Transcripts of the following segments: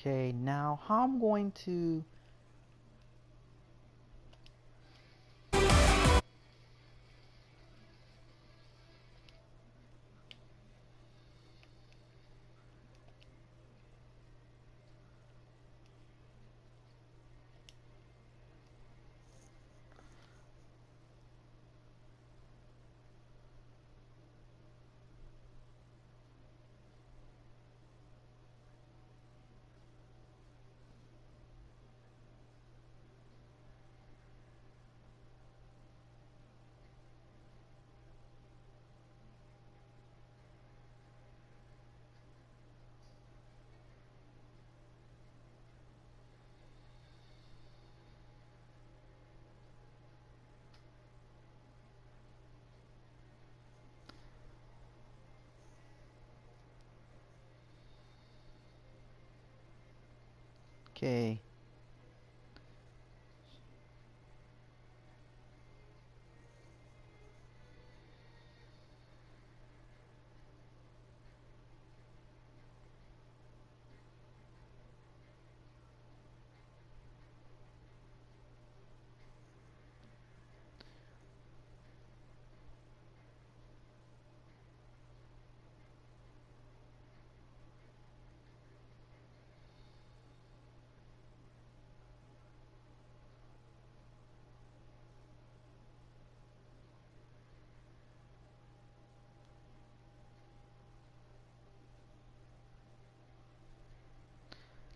Okay, now how I'm going to... Okay.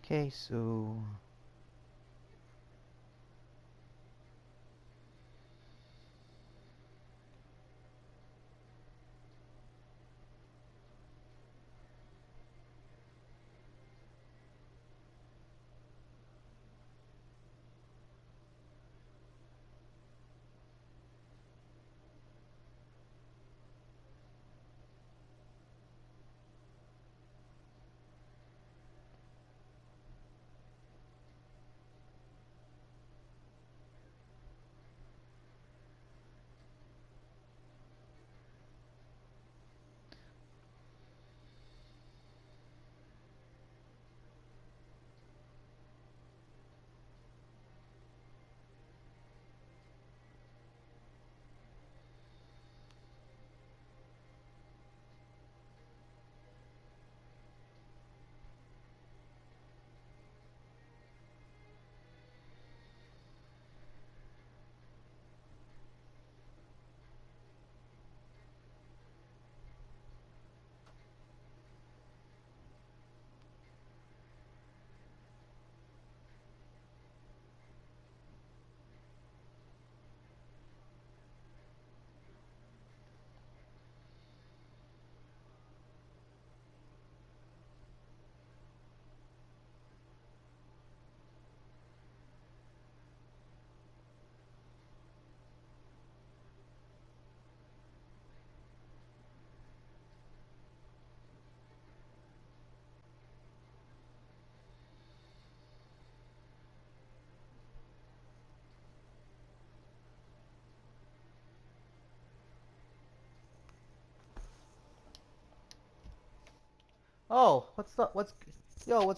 Okay, so... Oh, what's up? What's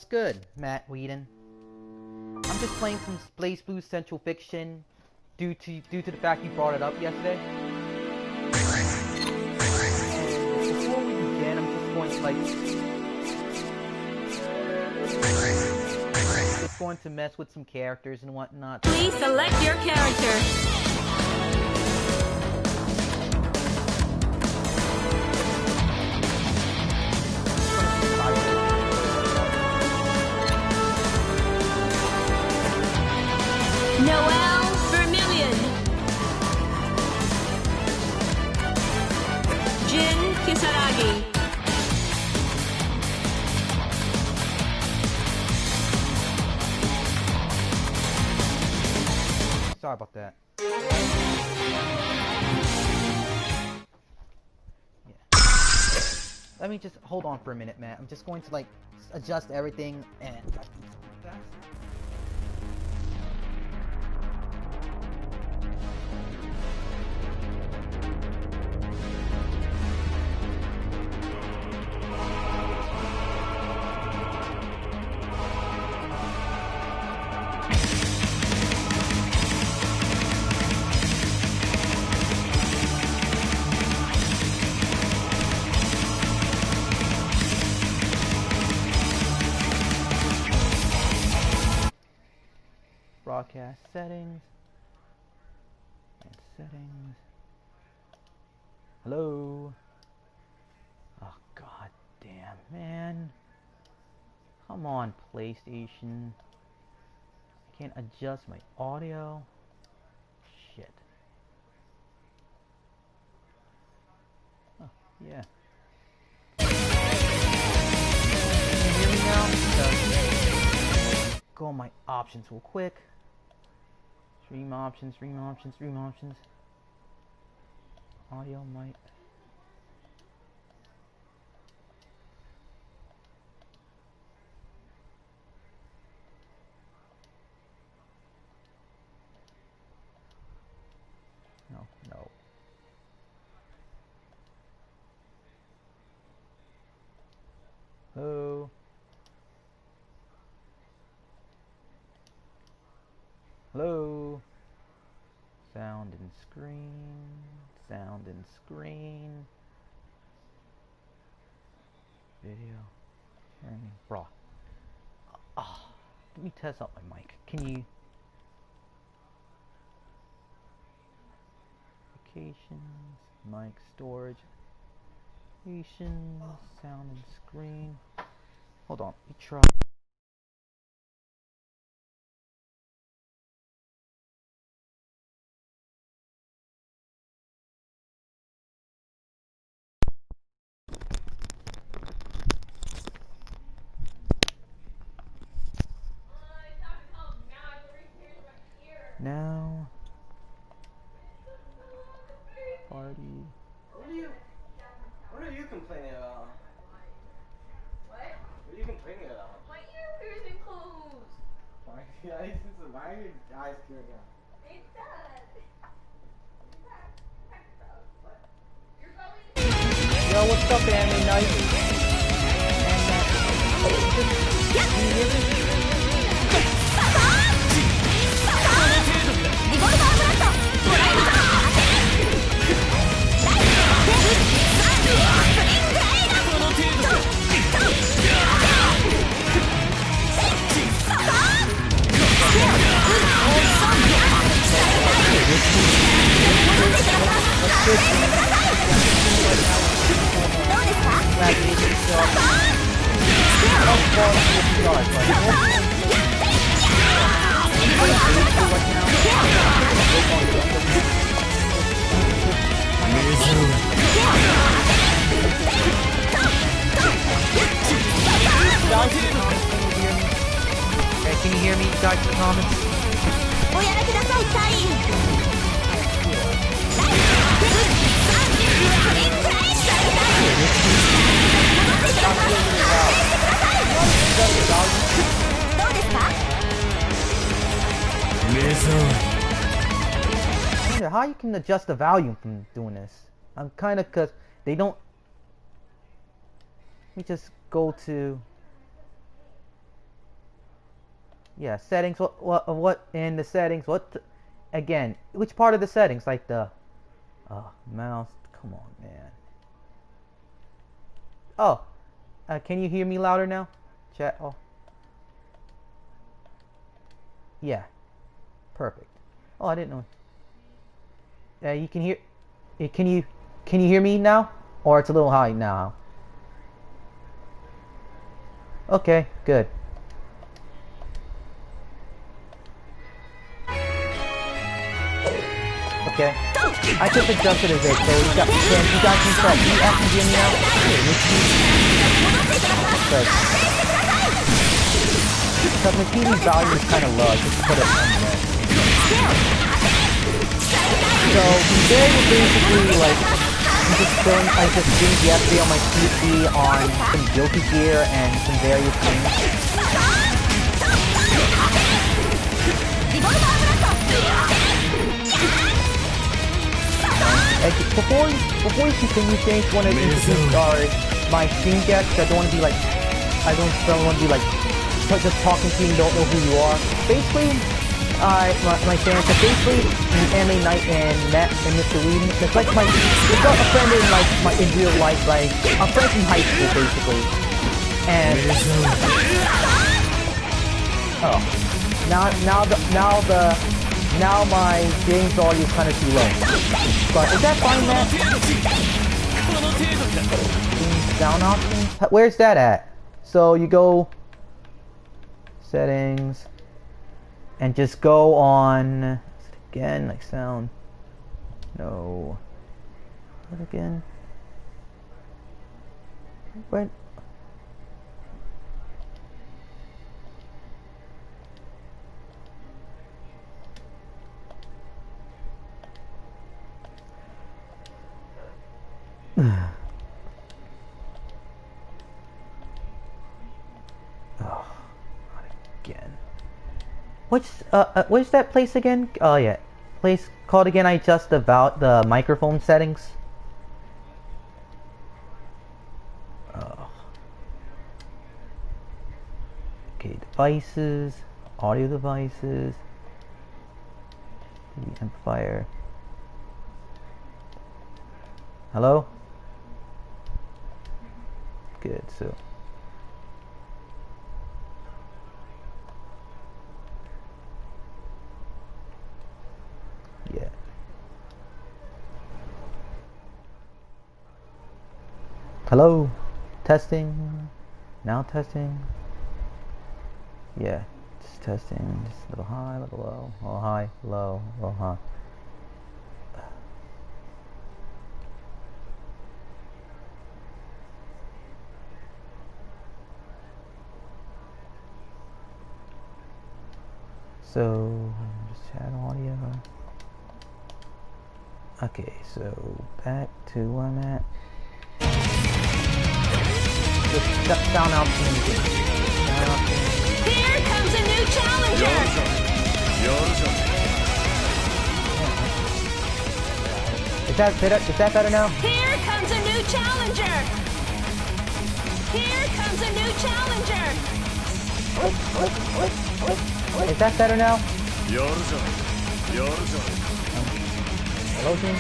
good, Matt Whedon? I'm just playing some Blaze Blue Central Fiction due to the fact you brought it up yesterday. And before we begin, I'm just going to mess with some characters and whatnot. Please select your character. Noel Vermillion, Jin Kisaragi, Sorry about that. Yeah. Let me just hold on for a minute, Matt. I'm just going to adjust everything and... Broadcast settings. And settings. Hello? Oh, god damn, man. Come on, PlayStation. I can't adjust my audio. Shit. Oh, yeah. Can you hear me now? Go on my options real quick. Stream options, stream options, stream options. Audio mic. No, no. Hello? Hello? Sound and screen. Sound and screen. Video. Hearing. Bro. Ah, let me test out my mic. Can you? Applications. Mic storage. Applications. Sound and screen. Hold on. Let me try. Now, party. What are you complaining about? What? What are you complaining about? My ear piercing closed. Why are your eyes tearing out? It does. What? You're going. Yo, what's up, Anime Night? Can you hear me? Can you hear me, guys, in the comments? I wonder how you can adjust the volume from doing this. I'm kind of, cause they don't. Let me just go to. Yeah, settings. What in the settings? Again? Which part of the settings? Like the mouse. Come on, man. Oh, can you hear me louder now? Chat. Oh, yeah, perfect. Oh, I didn't know. You can hear. Can you hear me now? Or it's a little high now. Okay, good. Okay. I just adjusted it a bit, so you guys can try. Can you actually hear me now? Good. Because my TV's volume is kind of low, just put it on there. So today we're basically like, I just streamed yesterday on my PC on some Guilty Gear and some various things. Before we continue things, I want to introduce my stream guests. I don't want to be like, just talking to you and don't know who you are. Basically, my fans are basically Anime Night and Matt and Mr. Whedon. It's like it's a friend in real life, like a friend from high school, basically. And Now my game's audio is kind of too low. But is that fine, Matt? Sound options? Where's that at? So you go settings and just go on again, like sound. No. What again? What? Oh, not again. What's that place again? Oh yeah, place called again. I adjust the microphone settings. Oh. Okay, devices, audio devices, the amplifier. Hello? Good, so. Yeah. Hello? Testing. Now testing. Yeah, just testing. Just a little high, a little low. A little high, low, a little high. So, just chat audio. Okay, so back to where I'm at. Just sound out to music. Here comes a new challenger! Is that better now? Here comes a new challenger! Here comes a new challenger! Is that better now? Hello, team?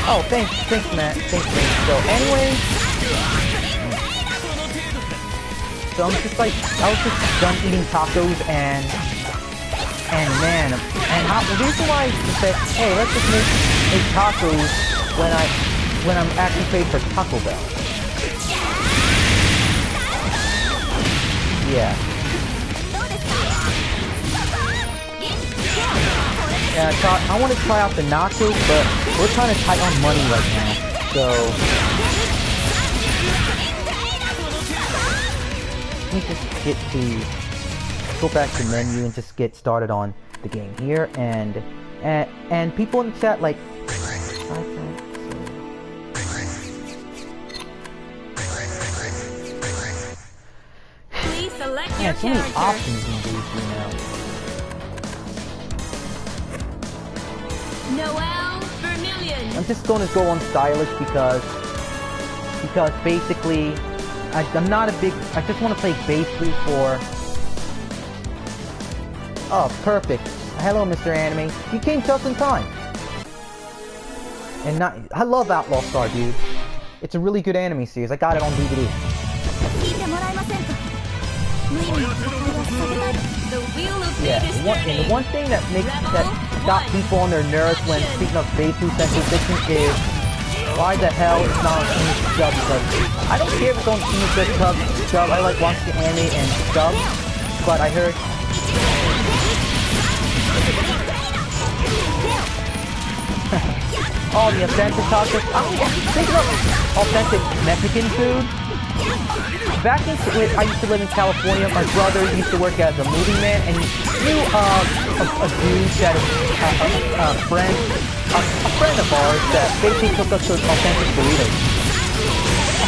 Oh, thanks, Matt. Thanks, Matt. So, anyway, so I was just done eating tacos and man, the reason why I said, hey, let's just make tacos when I'm actually paid for Taco Bell. Yeah. Yeah, so I want to try out the nachos, but we're kind of tight on money right now. So let me just get to go back to menu and just get started on the game here, and people in the chat like. Please select your Yeah, so many character. options in these now. Noel Vermillion. I'm just going to go on stylish because basically I'm not a big. I just want to play basically for. Oh, perfect. Hello, Mr. Anime. You came just in time. And I love Outlaw Star, dude. It's a really good anime series. I got it on DVD. The wheel of Yeah, fate is and the one thing that got people on their nerves when speaking of Beitu Central Fiction is why the hell it's not on English dub, because I don't care if it's on English dub. I like watching the anime and dub, but I heard oh, the authentic tacos. Thinking of authentic Mexican food. Back when I used to live in California, my brother used to work as a movie man, and he knew a dude that a friend of ours that basically took us to authentic burritos.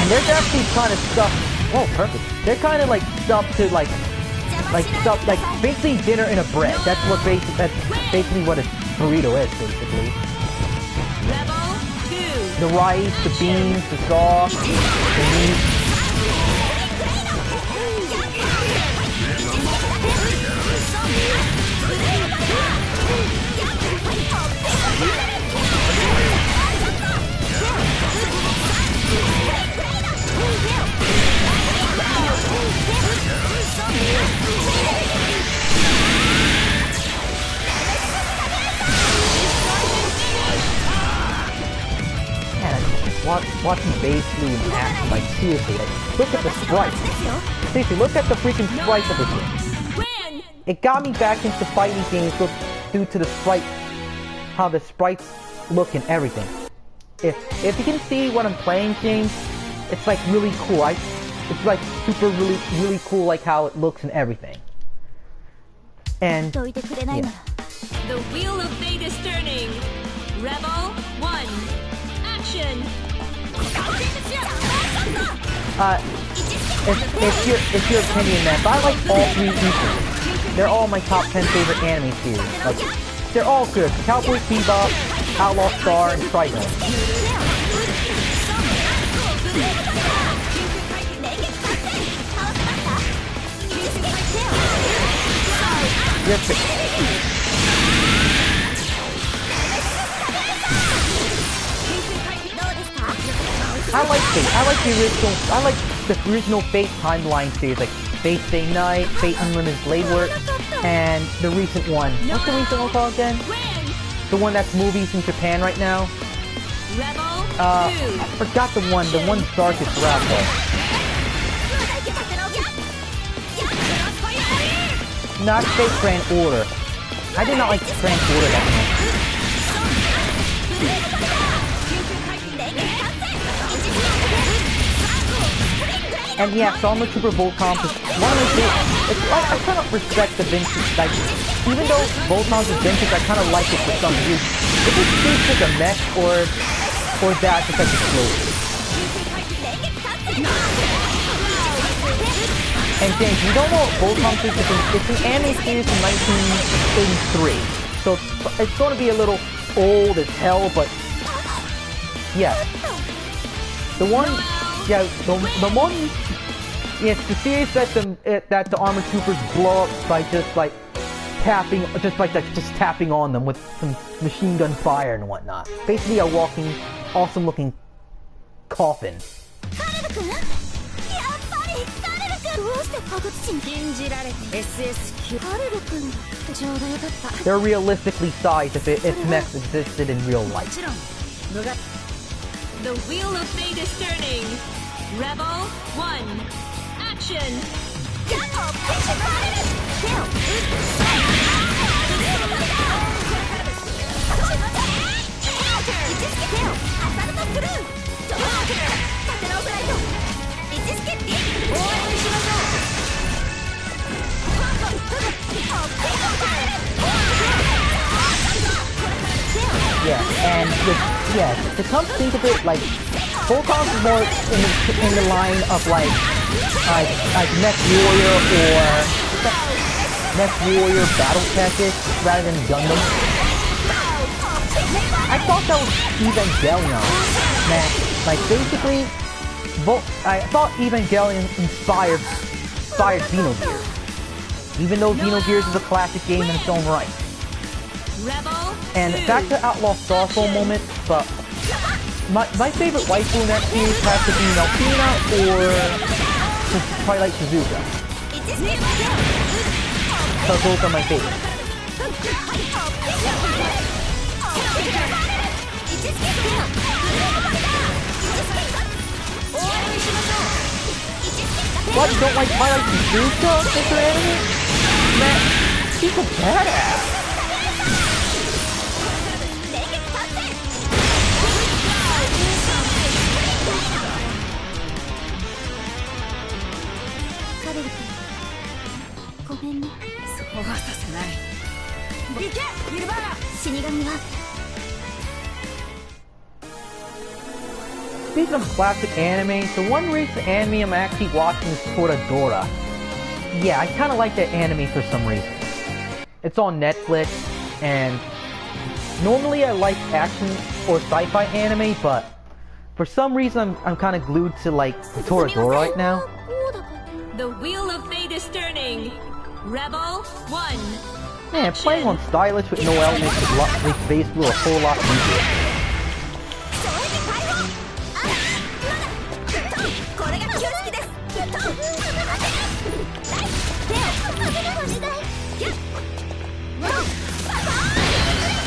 And they're actually kind of stuffed. Oh, perfect. They're kind of like stuffed to like basically dinner in a bread. That's basically what a burrito is, basically. Level 2. The rice, the beans, the sauce, the meat. watching Base Blue in action. Like, seriously, like, look at the sprites. Seriously, look at the freaking sprites of this game. Win! It got me back into fighting games due to the sprite, how the sprites look and everything. If you can see what I'm playing, James, it's like really cool. It's like super really cool, like how it looks and everything. And yeah. The wheel of fate is turning. Rebel 1. Action! It's your opinion, man. But I like all three equally. They're all my top 10 favorite anime series. Like, they're all good. Cowboy Bebop, Outlaw Star, and Trigun. I like the original Fate timeline series, like Fate Stay Night, Fate Unlimited Blade Work, and the recent one. What's the recent one called again? The one that's movies in Japan right now. I forgot the one darkest rap though. Not Fate Grand Order. I did not like Grand Order that much. And yeah, Stormtrooper Volcom is one of my favorites. It's like, I kind of respect the vintage, like, even though Volcom is vintage, I kind of like it for some reason. It just feels like a mech, or that, just like explosion. And James, you don't know what Volcom is, it's an anime series from 1983. So it's going to be a little old as hell, but yeah. The one, it's the series that the armor troopers blow up by just tapping on them with some machine gun fire and whatnot. Basically a walking, awesome looking coffin. They're realistically sized if mechs existed in real life. The wheel of fate is turning. Rebel 1. Action! Yeah, and to come think of it, like, Volcom is more in the line of like Mech Warrior Battle Tactics rather than Gundam. I thought that was Evangelion. Man, like basically, I thought Evangelion inspired Xenogears. Even though Xenogears is a classic game in its own right. And back to Outlaw Star for a moment, but my favorite waifu in that series has to be Melfina or Twilight Suzuka. So those are my favorites. What? You don't like Twilight Suzuka, Mr. Anime? Man, she's a badass. Speaking of classic anime, so one recent anime I'm actually watching is Toradora. Yeah, I kinda like that anime for some reason. It's on Netflix, and normally I like action or sci-fi anime, but for some reason I'm kinda glued to like Toradora right now. The wheel of fate is turning. Rebel 1. Man, playing on stylus with no elements makes Base Blue a whole lot easier.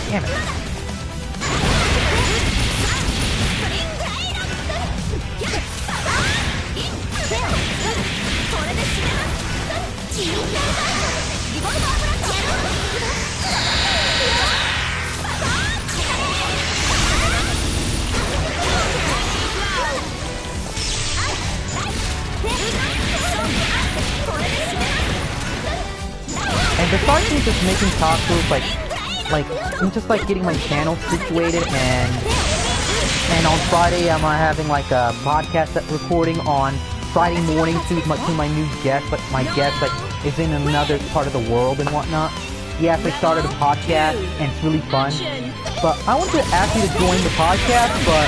Damn it. besides me just making tacos, I'm just like getting my channel situated, and on Friday I'm having like a podcast recording on Friday morning to my new guest, but my guest like is in another part of the world and whatnot. Yes, I started a podcast and it's really fun. But I want to ask you to join the podcast, but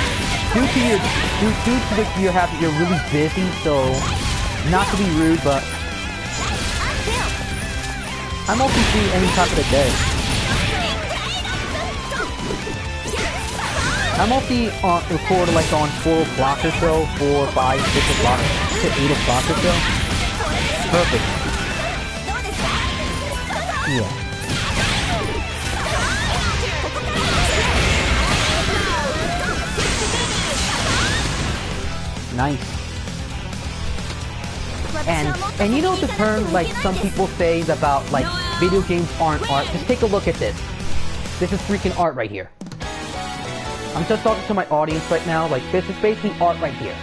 due to you're really busy, so not to be rude, but I'm mostly free any time of the day. I'm mostly recorded like on 4 o'clock or so, 4, 5, 6 o'clock to 8 o'clock or so. Perfect. Yeah. Nice. And you know the term like some people say about like video games aren't art? Just take a look at this. This is freaking art right here. I'm just talking to my audience right now, like this is basically art right here.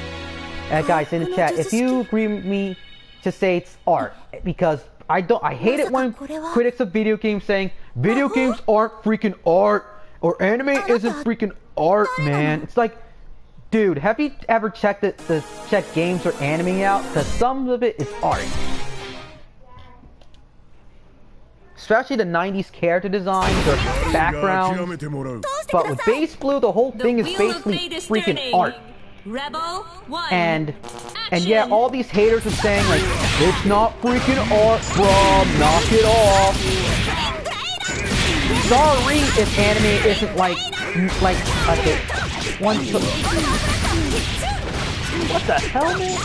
Guys in the chat, if you agree with me, just say it's art, because I hate it when critics of video games saying video games aren't freaking art or anime isn't freaking art, man. It's like, dude, have you ever checked check games or anime out? Because some of it is art. Especially the 90s character designs or backgrounds. But with Base Blue, the whole thing is basically freaking art. Rebel 1. And yeah, all these haters are saying like, it's not freaking art, bro, knock it off. Sorry if anime isn't like okay, what the hell, man?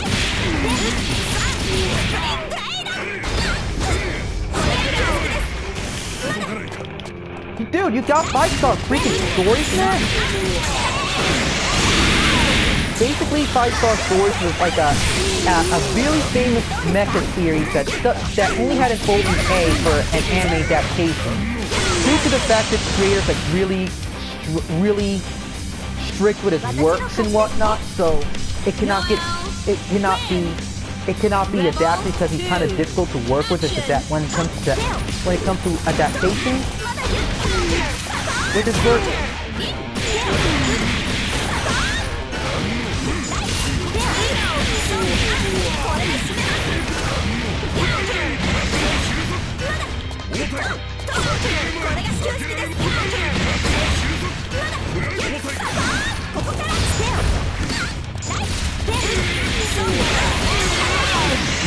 Dude, you got 5-star freaking stories, man? Basically, 5-star stories was like a really famous mecha series that only had its golden A for an anime adaptation. Due to the fact that the creator's like really strict with his works and whatnot, so it cannot be adapted because he's kind of difficult to work with when it comes to adaptation with his work.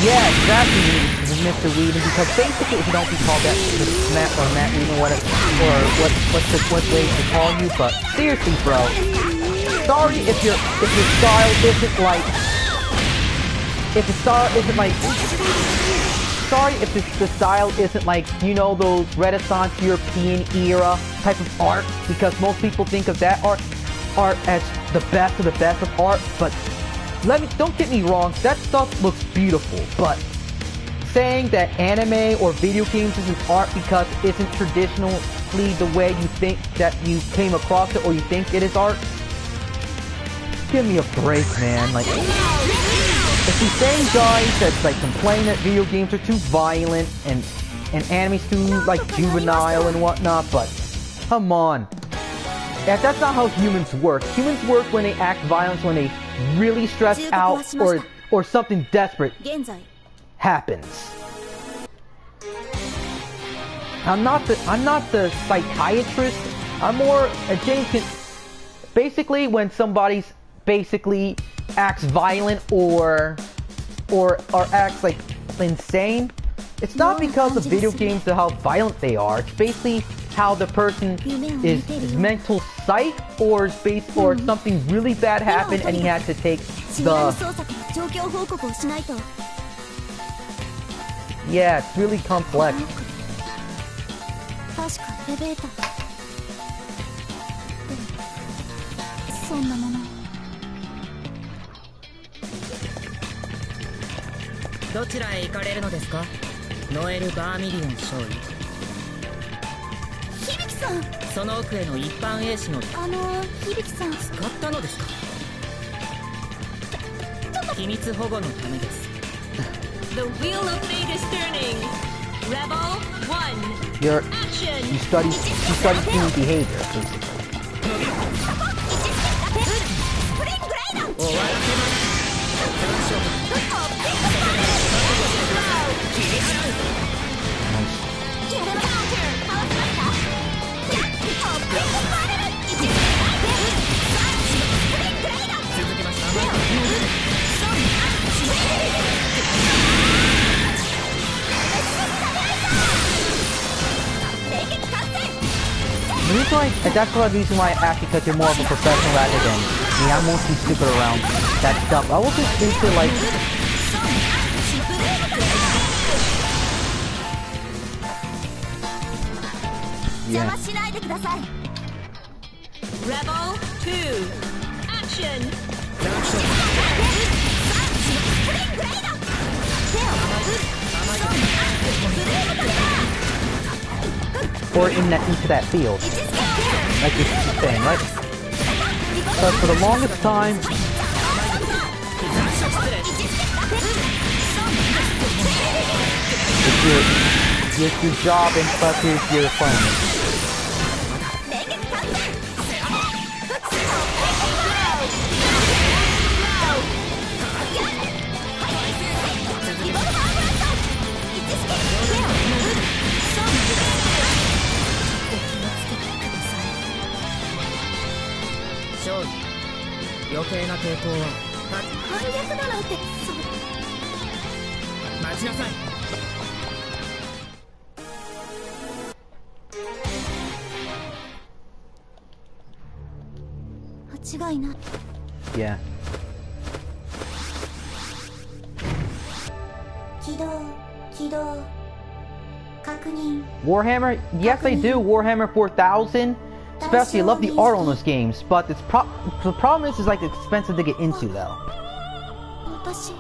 Yeah, exactly, Mr. Whedon, because basically, if you don't recall that, Matt Whedon, what way to call you, but seriously, bro, sorry if your style isn't like, sorry if the style isn't like, you know, those Renaissance European era type of art, because most people think of that art as the best of the best of art, but don't get me wrong, that stuff looks beautiful, but saying that anime or video games isn't art because it isn't traditionally the way you think that you came across it or you think it is art, give me a break, man. Like, if the same guys that's like complain that video games are too violent and anime's too like juvenile and whatnot, but come on. That's not how humans work. Humans work when they act violent, when they really stress out or something desperate happens. I'm not the psychiatrist. I'm more a James. Basically, when somebody's basically acts violent or acts like insane, it's not because of video games or how violent they are. It's basically how the person is mental psych or something really bad happened and he had to take the... Yeah, it's really complex. The wheel of fate is turning. Rebel 1. You study human behavior, basically. That's the reason why I asked, because you're more of a professional rather than me. I'm mostly stupid around that stuff. I wasn't into like... Yeah. Rebel 2. Action. Or into that field. Like you're saying, right? But for the longest time... It's your job and plus your phone. Yeah. Warhammer? Yes, I do. Warhammer 4000. Especially, I love the art on those games, but the problem is like it's expensive to get into, though. Nice.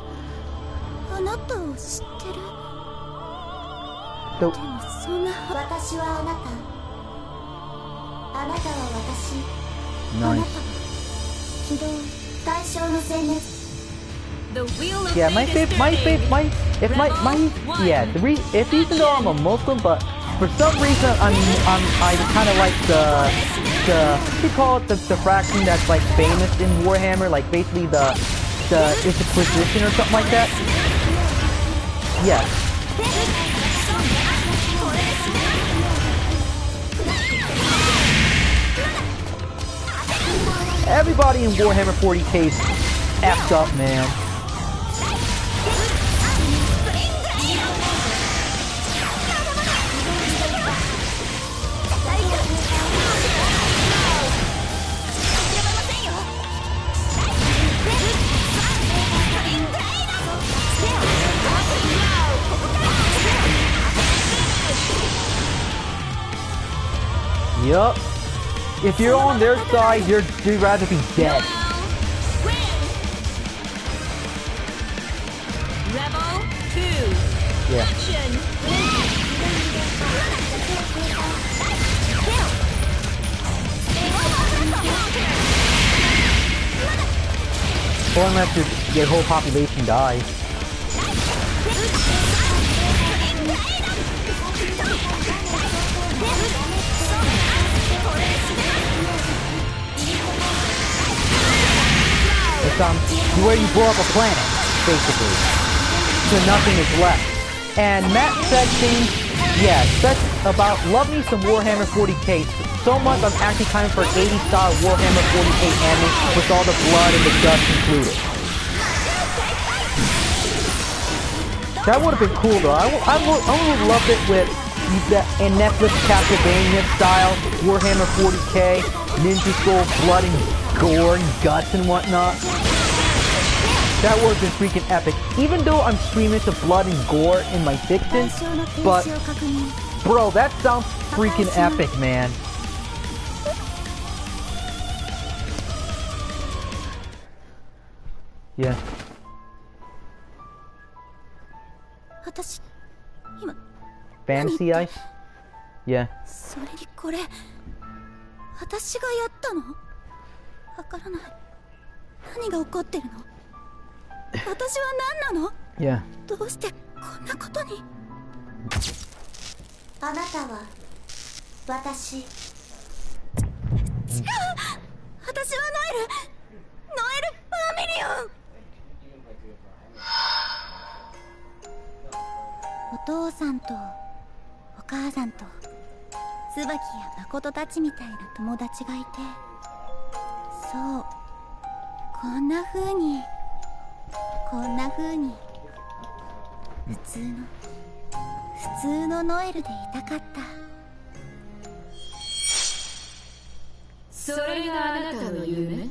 The wheel of Yeah, fate is turning. if even though I'm a Muslim, but for some reason I kind of like the what do you call it, the faction that's like famous in Warhammer, like basically the Inquisition or something like that. Yes. Everybody in Warhammer 40K's effed up, man. Yup. If you're on their side, you'd rather be dead. Rebel 2. Yeah. Action. Or unless your whole population dies. It's where you blow up a planet, basically. So nothing is left. And Matt said things, yeah, said about love me some Warhammer 40K. So much I'm actually kind for an 80s style Warhammer 40K anime with all the blood and the guts included. That would have been cool though. I would have loved it with in Netflix Castlevania style, Warhammer 40K, Ninja Soul, blood and gore and guts and whatnot. That would have been freaking epic. Even though I'm streaming to blood and gore in my fiction, but bro, that sounds freaking epic, man. Yeah. Fantasy Ice? Yeah. それにこれ私がやったの？わからない。何が起こってるの？私は何なの？ Yeah. どうしてこんなことに？あなたは私。違う。私はノエルファミリオン。お父さんとお母さんと椿や誠たちみたいな友達がいて、そう、こんな風に普通のノエルでいたかった。それがあなたの夢？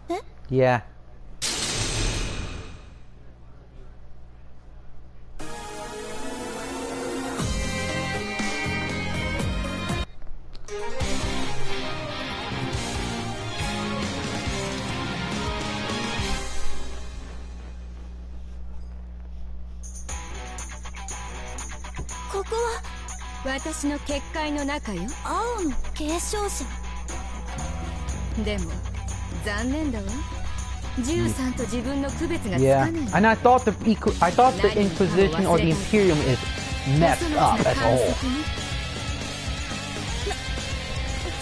え？ Yeah. ここは私の結界の中よ。青の継承者。でも残念だわ。13と自分の区別がつか Yeah. ない。 And I thought the Inquisition or the Imperium is messed up as a whole.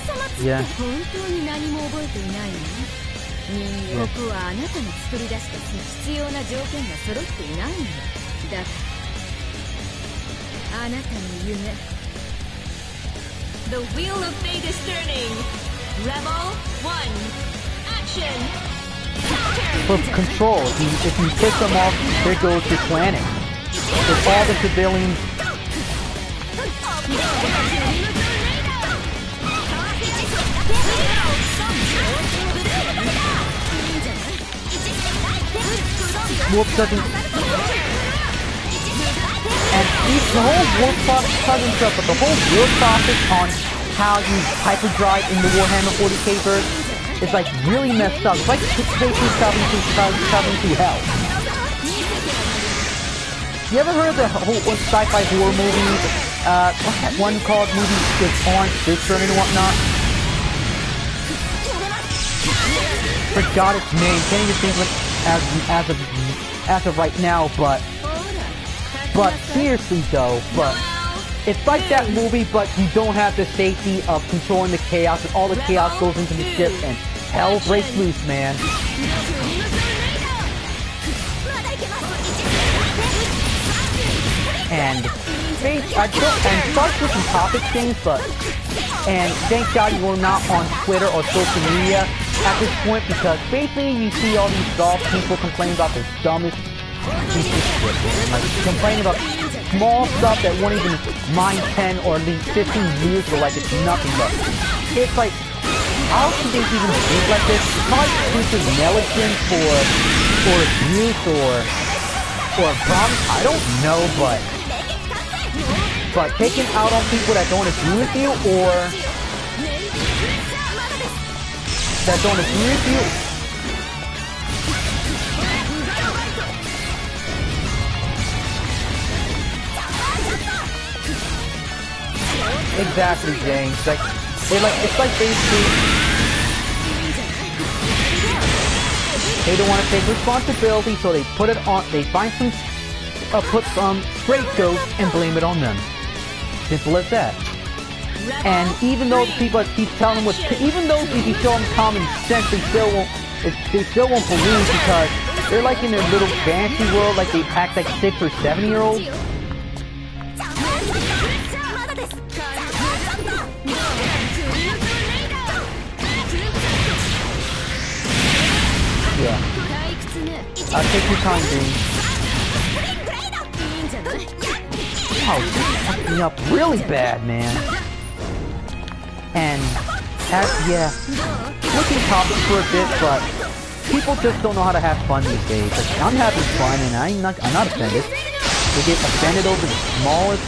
その Yeah. 本当に何も覚えていないの？ここはあなたの作り出した必要な条件が揃っていないの。だからあなたの夢。 The wheel of fate is turning. Rebel 1. Action. For control, if you piss them off, there goes your planning. If all the civilians... Warp doesn't... And the whole warp process doesn't stuff, but the whole warp process on how you hyperdrive in the Warhammer 40k verse is like really messed up. It's like basically traveling through hell. You ever heard of the whole sci-fi horror movie? What's that one called movie with orange Bigfoot and whatnot? Forgot its name. Can't even think of it as of right now. But seriously though, it's like that movie, but you don't have the safety of controlling the chaos, and all the chaos goes into the ship, and hell breaks loose, man. And sorry for some topic things, and thank God you are not on Twitter or social media at this point, because basically you see all these soft people complaining about the dumbest piece of shit, man. Like complaining about small stuff that won't even mind 10 or at least 15 years ago, like it's nothing. But it's like, how can they even think like this? It's probably due to negligence or abuse or problems. I don't know, but taking out on people that don't agree with you or that don't agree with you. Exactly, James. It's like basically they don't want to take responsibility, so they put it on. They find put some scapegoats and blame it on them. Simple as that. And even though people keep telling them even though if you show them common sense, they still won't believe, because they're like in their little fantasy world, like they act like 6 or 7-year-olds. Yeah. I'll take your time, dude. Oh, she's fucked me up really bad, man. And, yeah, looking topics for a bit, but people just don't know how to have fun these days. Like, I'm having fun, and I'm not offended. They get offended over the smallest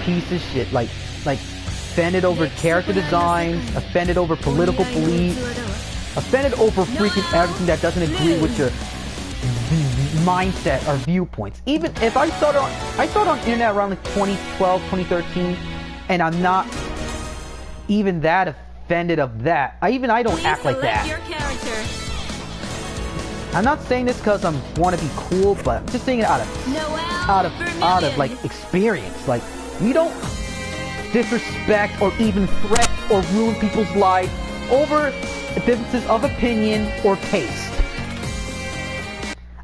piece of shit, like offended over character designs, offended over political beliefs, offended over freaking everything that doesn't agree with your mindset or viewpoints. Even if I started on internet around like 2012, 2013, and I'm not even that offended of that. I don't act like that. I'm not saying this because I want to be cool, but I'm just saying it out of like experience. Like, you don't disrespect or even threat or ruin people's lives over differences of opinion or taste.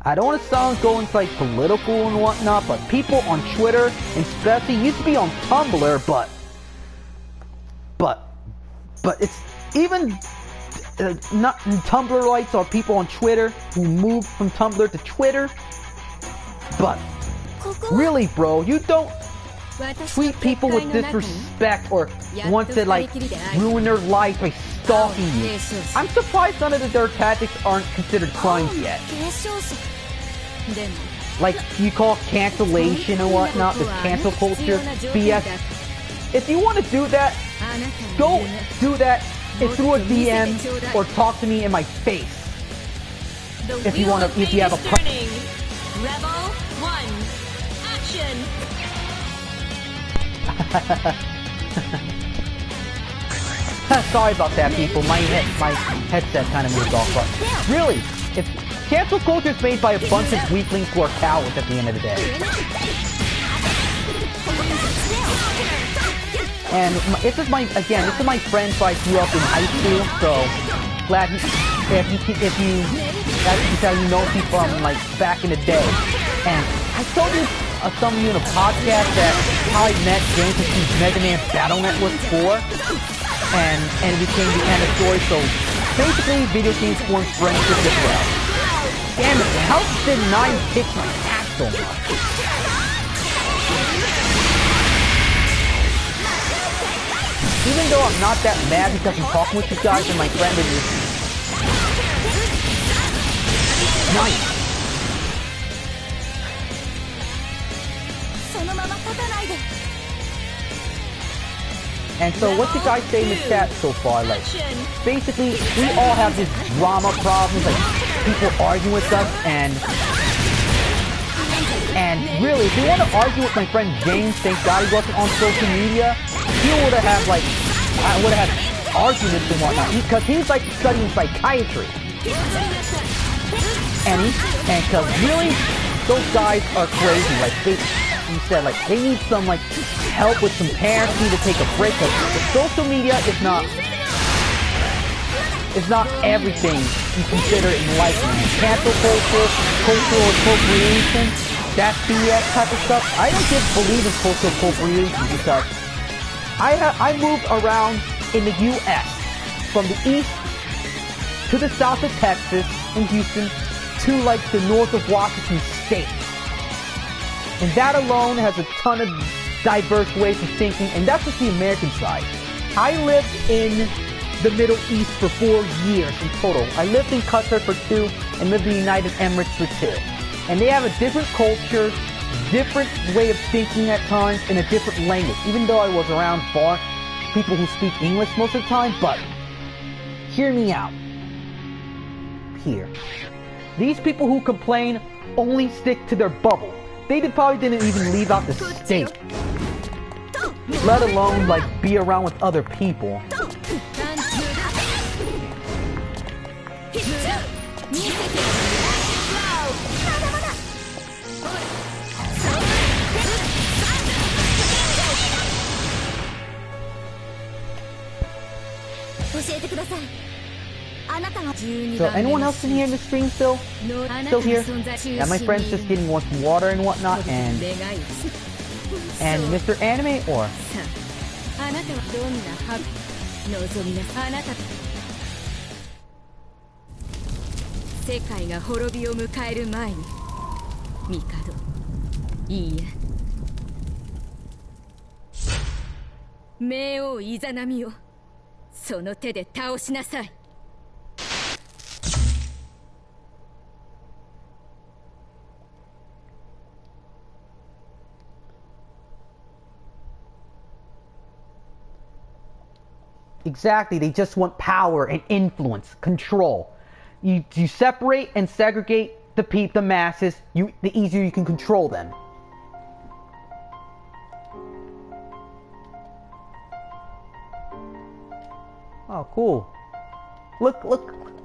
I don't want to sound going like political and whatnot, but people on Twitter, and especially used to be on Tumblr, but it's even not Tumblrites or people on Twitter who moved from Tumblr to Twitter. But really, bro, you don't treat people with disrespect or want to like ruin their life by stalking you. I'm surprised none of their tactics aren't considered crimes yet. Like you call cancellation and whatnot, this cancel culture BS. If you want to do that, go do that through a DM or talk to me in my face. If you want to, if you have a problem. Rebel 1, action! Sorry about that, people. My headset kind of moved off. But really, if cancel culture is made by a bunch of weaklings who are cowards at the end of the day. And this is my friend who I grew up in high school. So glad if you know me from like back in the day. And I told you some of you in a podcast that how I met James and Mega Man Battle Network 4. And it became the end of the story. So basically, video games formed friendships as well. Damn it! How did 9 kick my ass so much? Even though I'm not that mad because I'm talking with you guys and my friend is nice. And so what you guys say in the chat so far, like, basically, we all have this drama problems, like, people arguing with us, and really, if you want to argue with my friend James, thank God he wasn't on social media, he would have had, like, I would have had arguments and whatnot, because he's, like, studying psychiatry. And because really, those guys are crazy, like, he said, like, they need some, like, help with some parents, need to take a break, because social media is not everything you consider in life, man. Cancel culture, cultural appropriation, that BS type of stuff. I don't believe in cultural appropriation because I moved around in the U.S. from the east to the south of Texas in Houston to like the north of Washington State. And that alone has a ton of diverse ways of thinking, and that's just the American side. I lived in the Middle East for 4 years in total. I lived in Qatar for 2 and lived in the United Emirates for 2. And they have a different culture, different way of thinking at times, and a different language. Even though I was around people who speak English most of the time, but hear me out. Here. These people who complain only stick to their bubble. They probably didn't even leave out the state. Let alone, like, be around with other people. So anyone else in here in the stream still here? Yeah, my friend's just getting some water and whatnot, and Mr. Anime or? あなたはどんなハブ望みなあなた世界が滅びを迎える前に帝いいえ冥王イザナミをその手で倒しなさい Exactly, they just want power and influence, control. You separate and segregate the masses, the easier you can control them. Oh, cool. Look,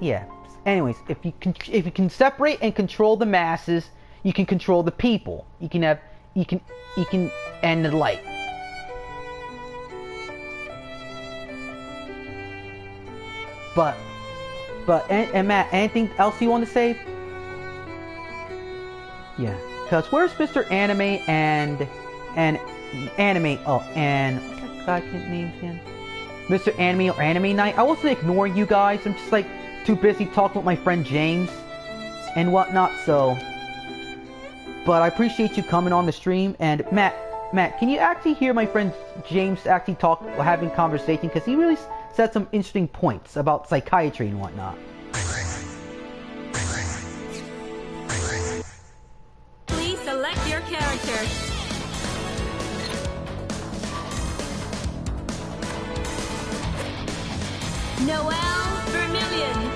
yeah. Anyways, if you can separate and control the masses, you can control the people. You can end the light. and Matt, anything else you want to say? Yeah, because where's Mr. Anime and Anime? Oh, and what's that guy's name again? Mr. Anime or Anime Night? I wasn't ignoring you guys. I'm just like too busy talking with my friend James and whatnot. So, but I appreciate you coming on the stream. And Matt, can you actually hear my friend James actually having conversation? Because he really said some interesting points about psychiatry and whatnot. Please select your character. Noel Vermillion.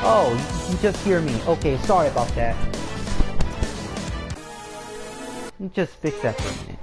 Oh, you just hear me. Okay, sorry about that. You just fix that for a minute.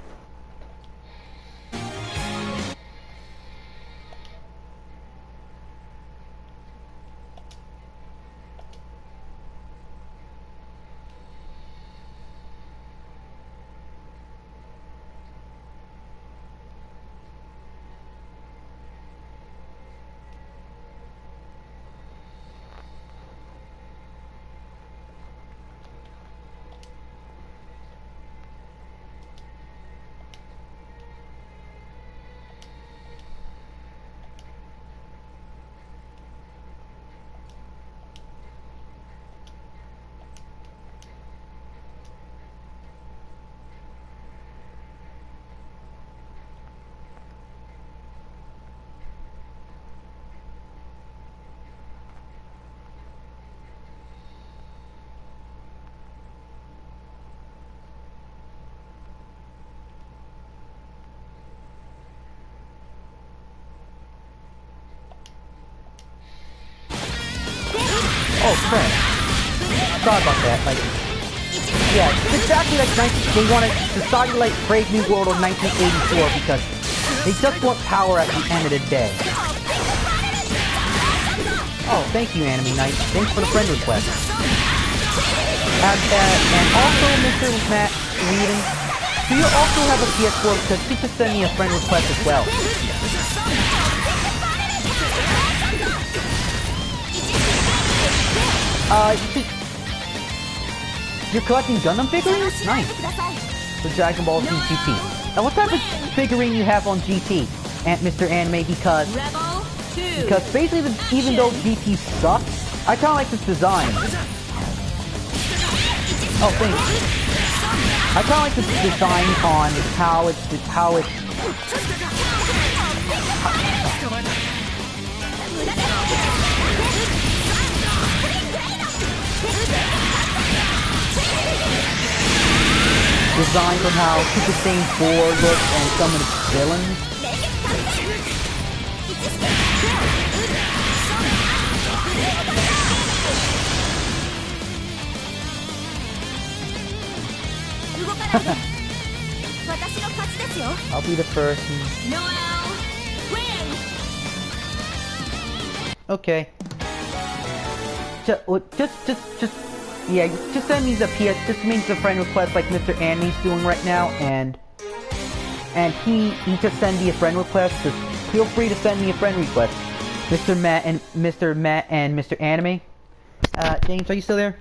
Oh crap. Sorry about that. Like, yeah, it's exactly like they wanted society like Brave New World of 1984 because they just want power at the end of the day. Oh, thank you, Anime Knight. Thanks for the friend request. And also, Mr. Matt Whedon, do you also have a PS4? Because you just send me a friend request as well. You're collecting Gundam figurines? Nice. The Dragon Ball Z GT. Now, what type of figurine you have on GT, Mr. Anime? Because basically, even though GT sucks, I kind of like this design. Oh, thanks. I kind of like this design on how it's designed on how Super Saiyan 4 looks and some of its villains. I'll be the first. Noel, win. Okay. Just send me the PS. Just make the friend request like Mr. Anime's doing right now, and he just send me a friend request. Just feel free to send me a friend request, Mr. Matt and Mr. Anime. James, are you still there?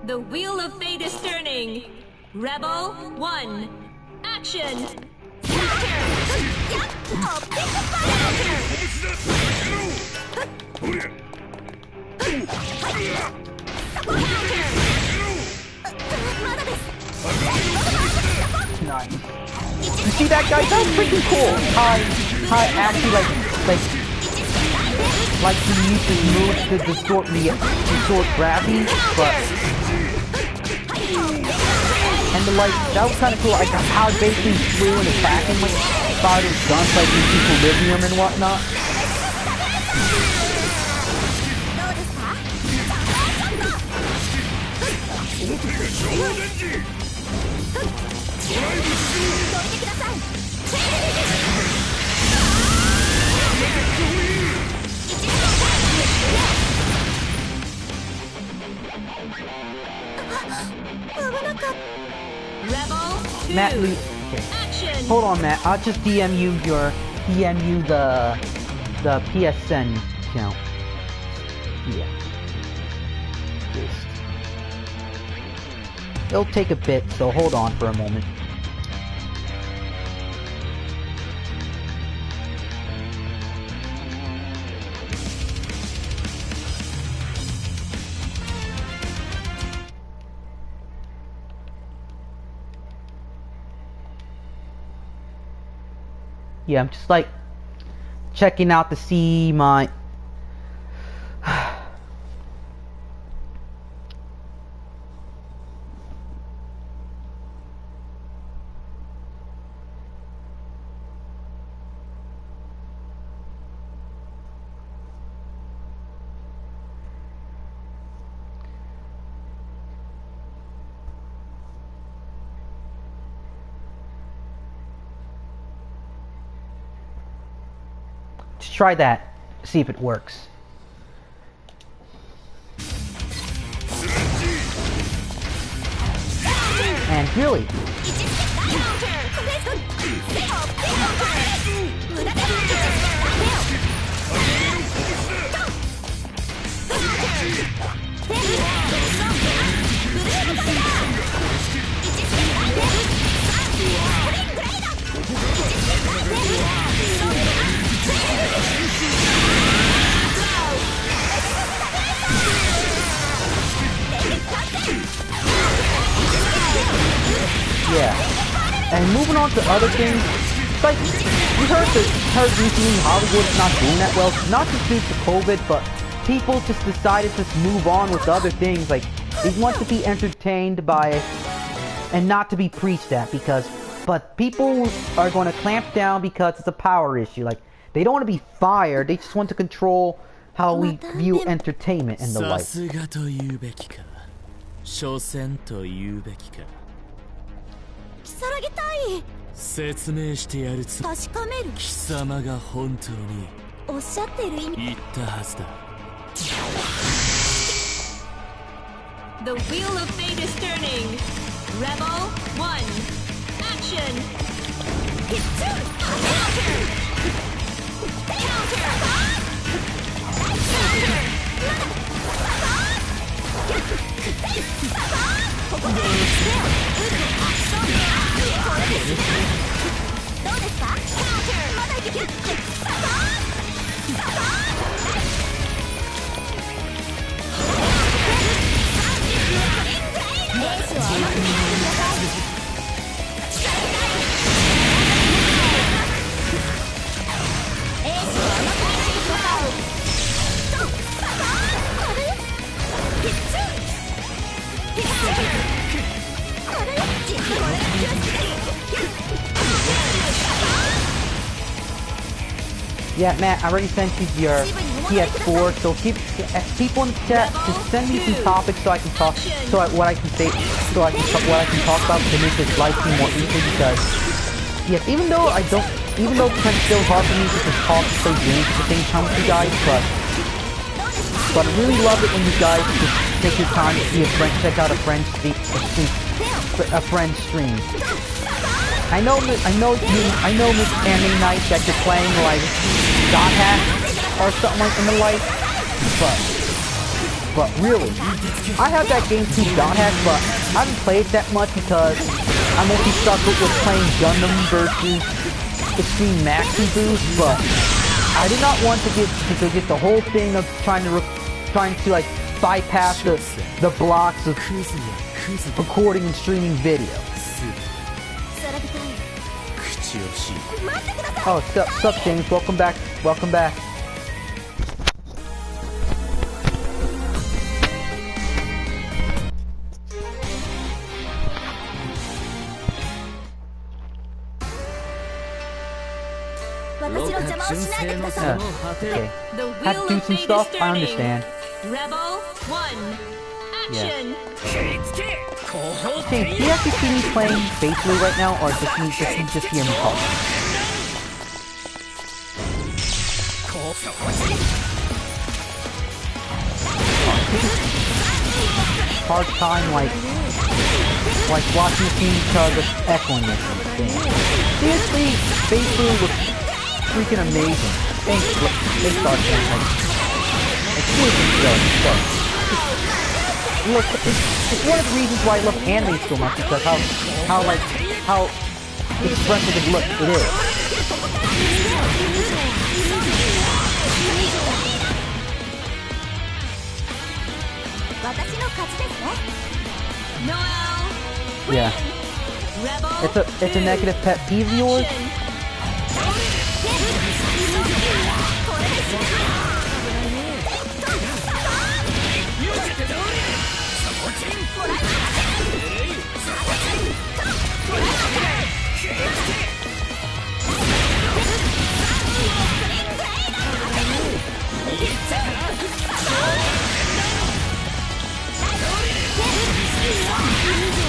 The wheel of fate is turning. Rebel 1, action. Nice. You see that, guys? That's freaking cool. How I actually like he uses moves to distort gravity, but and that was kind of cool. Like how it basically flew and attacking like fired his guns like in equilibrium and whatnot. Matt, okay. Hold on, Matt. I'll just DM you the PSN account. Yeah. Just. It'll take a bit, so hold on for a moment. Yeah, I'm just like checking out to see my try that, see if it works. And really, yeah. And moving on to other things, it's like you heard recently Hollywood's not doing that well, not just due to COVID, but people just decided to move on with other things. Like they want to be entertained by and not to be preached at, but people are going to clamp down because it's a power issue. Like they don't want to be fired, they just want to control how we view entertainment and the like. 説明してやるつもり。確かめる。貴様が本当におっしゃってる意味言ったはずだ。The wheel of fate is turning. Rebel 1. Action. Hit 2. Counter. Counter. Yeah, Matt, I already sent you your PS4, so keep people in the chat, just send me some topics so I can talk, what I can talk about to make this live stream more easy. Because yes, even though it's still hard for me to just talk and play games at the same time with you guys, but I really love it when you guys just take your time to see check out a friend's stream. I know Miss Anime Night that you're playing like God Hack or something like in the like, but really, I have that game too, God Hack, but I haven't played that much because I'm mostly stuck with playing Gundam versus Extreme Maxi Boost. But I did not want to get the whole thing of trying to like bypass the blocks of recording and streaming video. Oh, sup, James? Welcome back. Welcome back. Okay. Have to do some stuff. I understand. Rebel 1. Action. James, do you actually see me playing faithfully right now, or just hear me talk? Hard time, like like watching the scene because of echoing it. Seriously, basically was freaking amazing. Thanks, Star Trek. Like seriously, so. Look, it's one of the reasons why I love anime so much because how expressive it look it is. Yeah. It's a negative pet peeve of yours.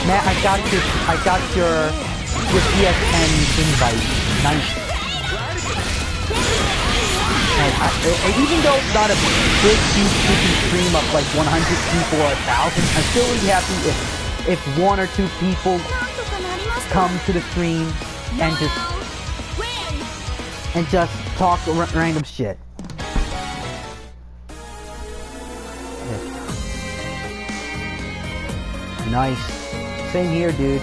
Matt, I got your PSN invite. Nice. Even though it's not a big, huge stream of like 100 people or 1,000, I'm still really happy if one or two people come to the stream and just talk random shit. Nice. Same here, dude.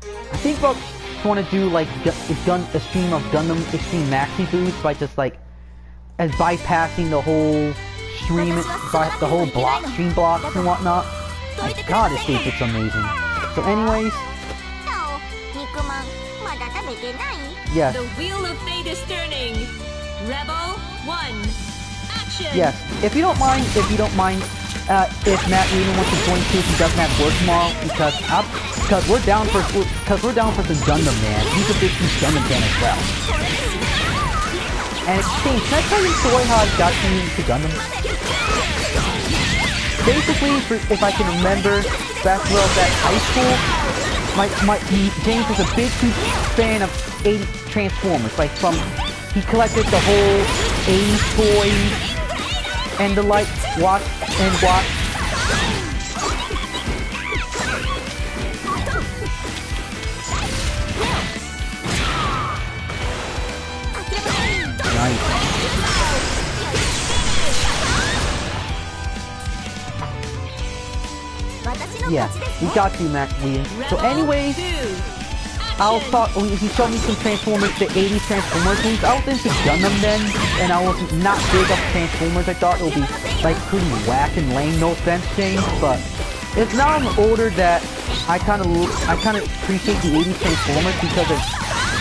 I think folks want to do like a stream of Gundam Extreme Maxi Boost by just like as bypassing the whole stream, the whole stream blocks and whatnot. My God, this game looks amazing. So, anyways, yes. The wheel of fate is turning. Rebel 1, action. Yes. If Matt even wants to join too, if he doesn't have work tomorrow, because we're down for some Gundam, man. He's a big Gundam fan as well. And Shane, can I tell you a story how I got into Gundam? Basically, if I can remember, back when I was at high school, James was a big fan of 80 Transformers. Like he collected the whole 80s toys and the like, watch. Nice. Yeah, we got you, Mac. So anyways, he showed me some Transformers, the 80s Transformers things. I was into Gundam then, and I was not big up Transformers. I thought it would be like pretty whack and lame, no offense, James, but it's now I'm older that I kind of appreciate the 80s Transformers because of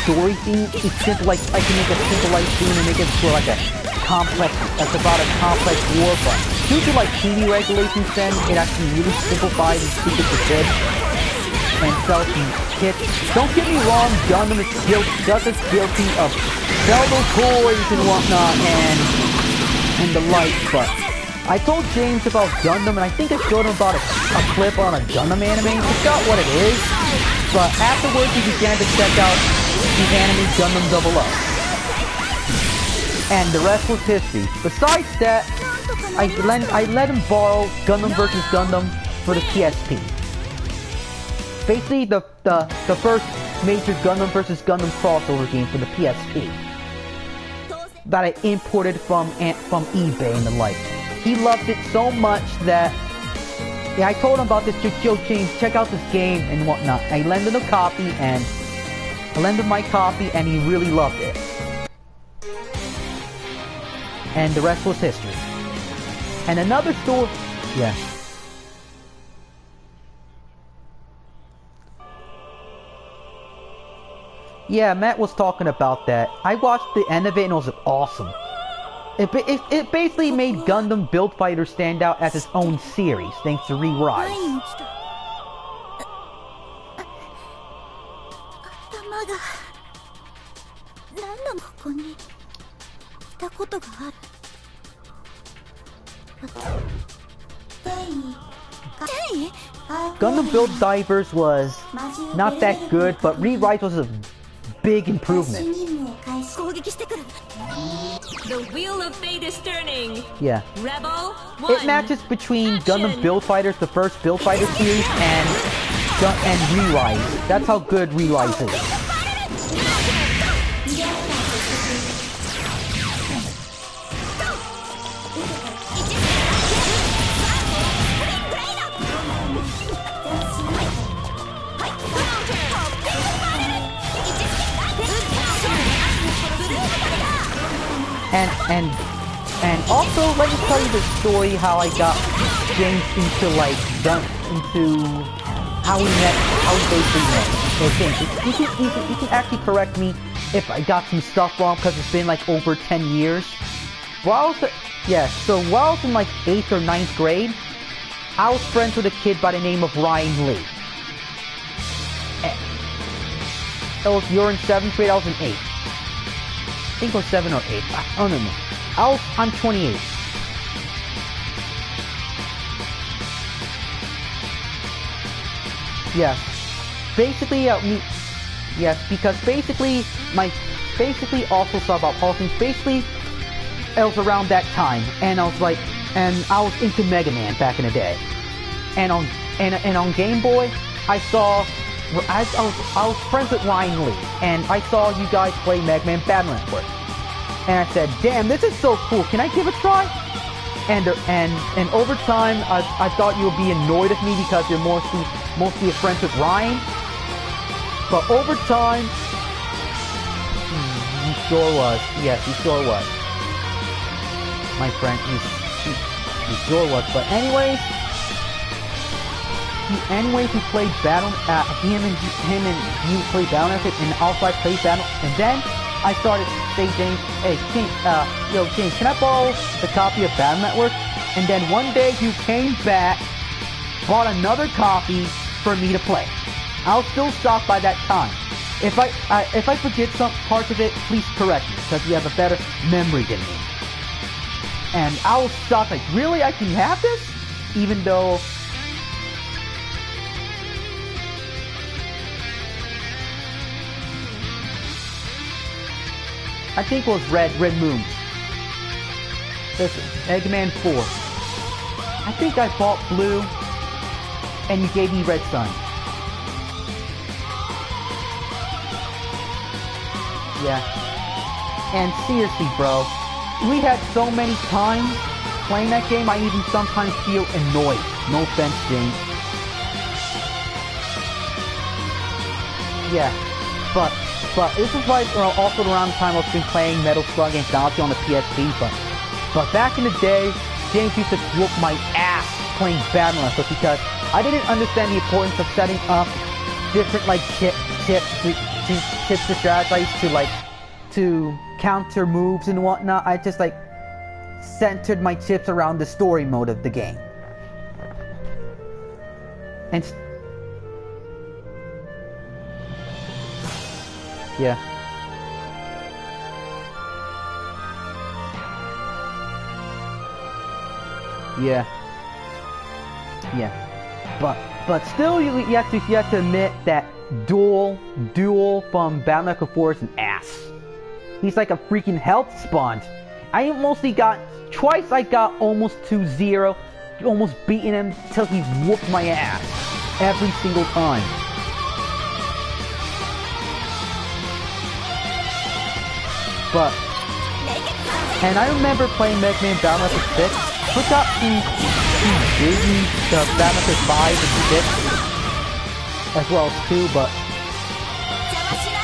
story theme. It's simple, like I can make a simple life theme and make it for like a complex, that's about a complex war, but due to like TV regulations then, it actually really simplified and stupid to kids and sells some kits. Don't get me wrong, Gundam is just guilty of sell those toys and whatnot and the like, but I told James about Gundam and I think I showed him about a clip on a Gundam anime. I forgot what it is, but afterwards he began to check out the anime Gundam 00. And the rest was history. Besides that, I let him borrow Gundam vs. Gundam for the PSP. Basically, the first major Gundam vs. Gundam crossover game for the PSP that I imported from eBay and the like. He loved it so much that I told him about this. Yo, James, check out this game and whatnot. I lent him my copy, and he really loved it. And the rest was history. And another story... Yeah. Yeah, Matt was talking about that. I watched the end of it and it was awesome. It basically made Gundam Build Fighter stand out as its own series, thanks to Re-Rise. Gundam Build Divers was not that good, but Re-Rise was a big improvement. The wheel of fate is turning. Yeah. Rebel 1. It matches between Gundam Build Fighters, the first Build Fighter series, and and Rerise. That's how good Rerise is. And also, let me tell you the story how I got James into how we met, how we basically met. Okay, you can actually correct me if I got some stuff wrong because it's been like over 10 years. While I was in like 8th or 9th grade, I was friends with a kid by the name of Ryan Lee. You're in 7th grade, I was in 8th. I think it was 7 or 8. I don't know. I'm 28. Yes. Basically, because basically also saw about politics. Basically, it was around that time, and I was into Mega Man back in the day. And on Game Boy, I was friends with Ryan Lee, and I saw you guys play Mega Man Battle Network. And I said, damn, this is so cool, can I give it a try? And over time, I thought you would be annoyed with me because you're mostly friends with Ryan. But over time, you sure was. Yes, you sure was. My friend, you sure was. But anyways, we played Battle, him and you played Battle Network, and also I played Battle, and then I started to say, James, hey, James, can I borrow the copy of Battle Network? And then one day you came back, bought another copy for me to play. I was still shocked by that time. If I forget some parts of it, please correct me, because you have a better memory than me. And I was shocked, like, really? I can have this? Even though... I think it was Red Moon. Listen, Eggman 4. I think I bought Blue, and you gave me Red Sun. Yeah. And seriously, bro, we had so many times playing that game, I even sometimes feel annoyed. No offense, James. Yeah, but this is like also around the time I've been playing Metal Slug Anthology on the PSP, but back in the day, James used to whoop my ass playing Battle Network because I didn't understand the importance of setting up different like chips to strategize to counter moves and whatnot. I just like centered my chips around the story mode of the game. And yeah. But still, you have to admit that Duel from Battle Network 4 is an ass. He's like a freaking health sponge. I mostly got twice. I got almost 2-0, almost beating him till he whooped my ass every single time. And I remember playing Mega Man Battle Network 6. Forgot to baby the Battle Network 5 and 6, as well as 2, but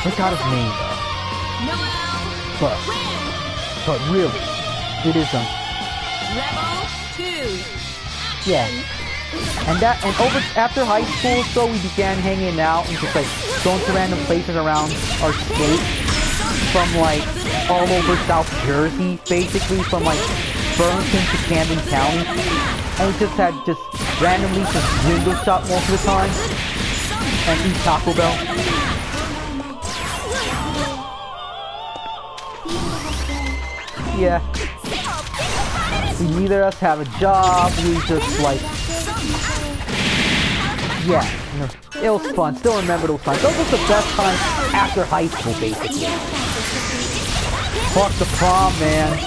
forgot his name though. But really, it is Level 2. Yeah. And after high school, so we began hanging out and just like going to random places around our state, from like all over South Jersey, basically from like Burlington to Camden County, and we just had randomly window shop most of the time and eat Taco Bell. Yeah. Neither of us have a job. We just like, yeah, it was fun. Still remember those times. Those were the best times after high school, basically. Fuck the prom, man.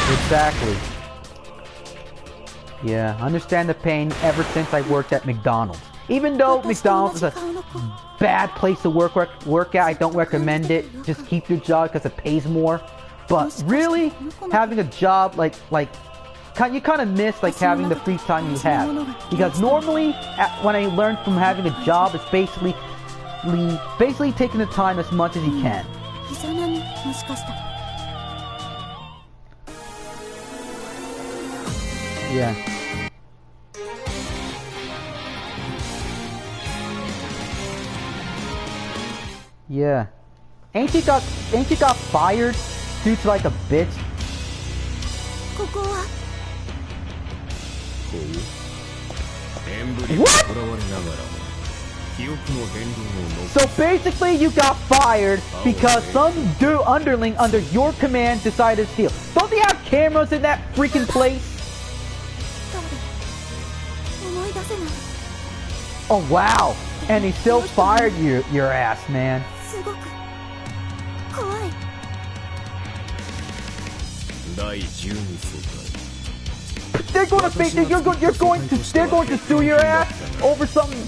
Exactly. Yeah, I understand the pain ever since I worked at McDonald's. Even though McDonald's is a bad place to work at, I don't recommend it. Just keep your job because it pays more. But really, having a job like you kind of miss like having the free time you have. Because normally, when I learned from having a job, it's basically taking the time as much as you can. Yeah. Yeah. Ain't you got fired due to like a bitch? What? So basically you got fired because some dude underling under your command decided to steal. Don't they have cameras in that freaking place? Oh wow. And he still fired your ass, man. They're going to sue your ass over something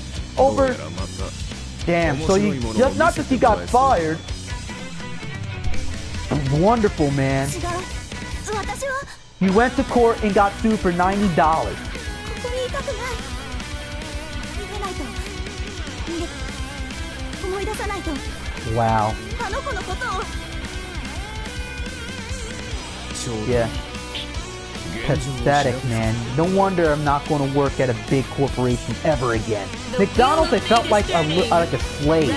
Damn, so you just not just you got fired. Wonderful, man. You went to court and got sued for $90. Wow. Yeah. Pathetic, man. No wonder I'm not going to work at a big corporation ever again. McDonald's, I felt like a slave.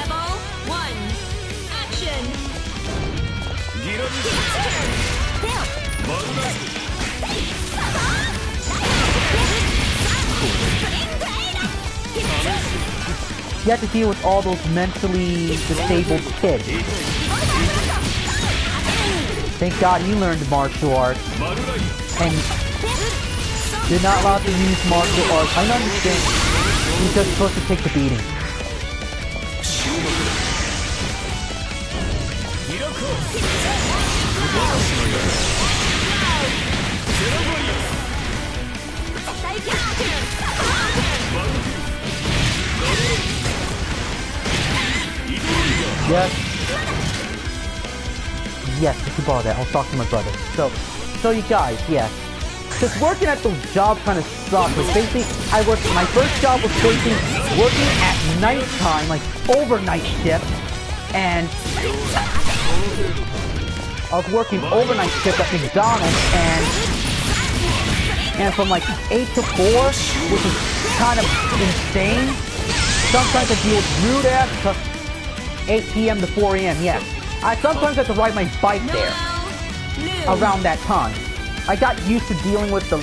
You have to deal with all those mentally disabled kids. Thank God you learned martial arts. And you're not allowed to use martial arts. I don't understand. You're just supposed to take the beating. Yes. Yes, if you borrow that, I'll talk to my brother. So you guys, yes. Because working at those jobs kind of sucks. Like basically, my first job was basically working at nighttime, like overnight shift. And I was working overnight shift at McDonald's and from like 8 to 4, which is kind of insane. Sometimes I deal with rude ass 8 p.m. to 4 a.m. Yes. I sometimes have to ride my bike there around that time. I got used to dealing with the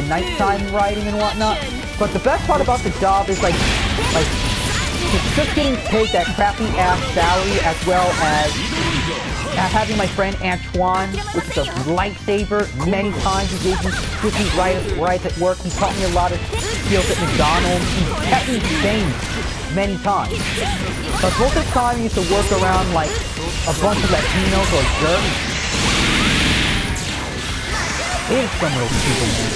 nighttime riding and whatnot. But the best part about the job is like just getting paid that crappy ass salary, as well as having my friend Antoine, which is a lifesaver. Many times he gives me rides at work. He taught me a lot of skills at McDonald's. He kept me sane many times. But most of the time he used to work around like a bunch of Latinos or Germans. Here's some of those people, man.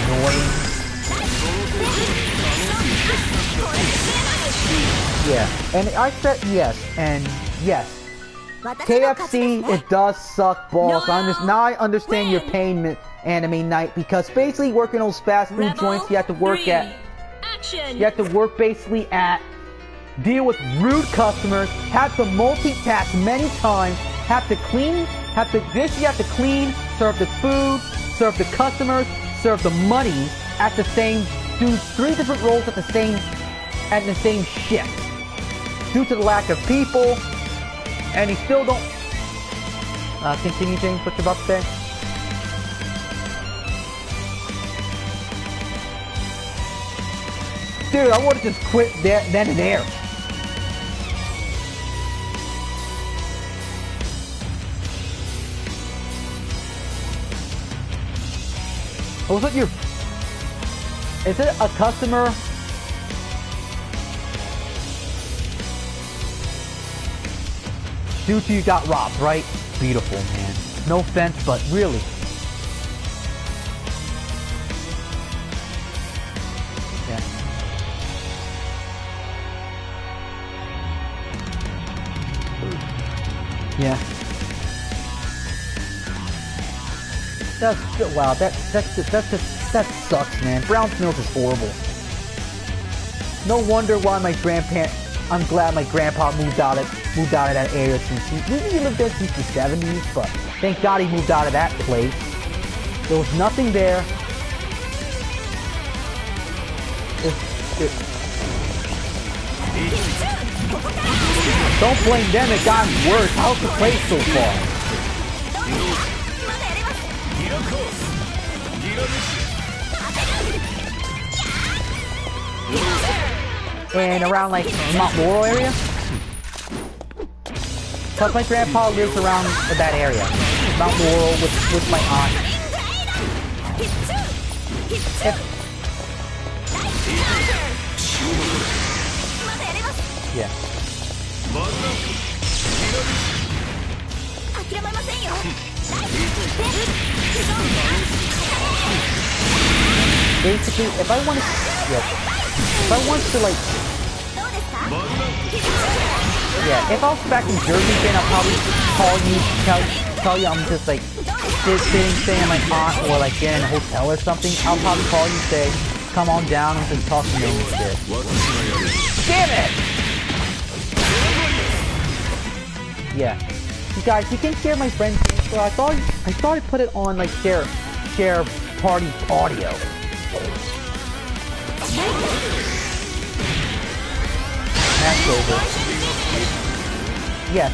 Annoying. Yeah, and I said yes, and yes. KFC, it does suck balls. Now I understand your pain, Anime Night, because basically working those fast food joints, you have to work basically at deal with rude customers, have to multitask many times, have to clean, serve the food, serve the customers, serve the money at the same, do 3 different roles at the same shift. Due to the lack of people, and he still don't continue, James, what you're about to say? Dude, I would have just quit there, then and there. Was it is it a customer? Due to you got robbed, right? beautiful, man. No offense, but really. Yeah. Yeah. That's wow. That sucks, man. Brown's Mills is horrible. No wonder why my grandparents. I'm glad my grandpa moved out of that area since he lived there since the 70s. But thank God he moved out of that place. There was nothing there. Don't blame them. It got worse. How's the place so far? And around like Mount Laurel area? Plus my grandpa lives around that area. Mount Laurel with my aunt. Yeah. Basically, if I wanted to like, yeah, if I was back in Jersey, then I'll probably call you, tell you I'm just like staying at my aunt or like in a hotel or something. I'll probably call you and say, come on down and just talk to me and shit. Damn it! Yeah, you guys, you can hear my friend's intro. I thought I put it on like share party audio. That's over. Yes.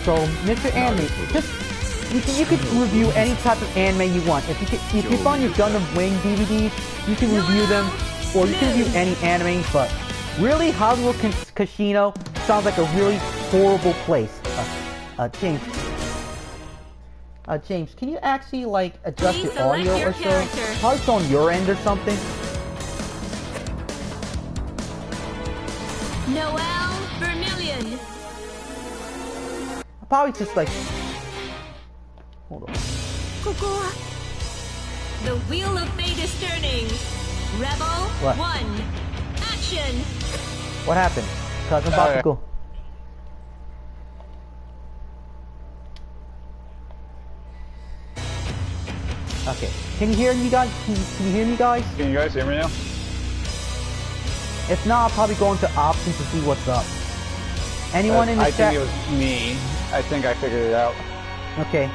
So, Mr. Anime, just you can review any type of anime you want. If you find your Gundam Wing DVDs, you can review them, or you can review any anime. But really, Hollywood Casino sounds like a really horrible place. James, can you actually like adjust your audio or so? Probably it's on your end or something. Noel Vermillion. Probably just like. Hold on. The wheel of fate is turning. Rebel What? 1. Action. What happened? Cause I'm about to go. Okay. Can you hear me, guys? Can you hear me, guys? Can you guys hear me now? If not, I'll probably go into options to see what's up. Anyone in the chat? I think it was me. I think I figured it out. Okay,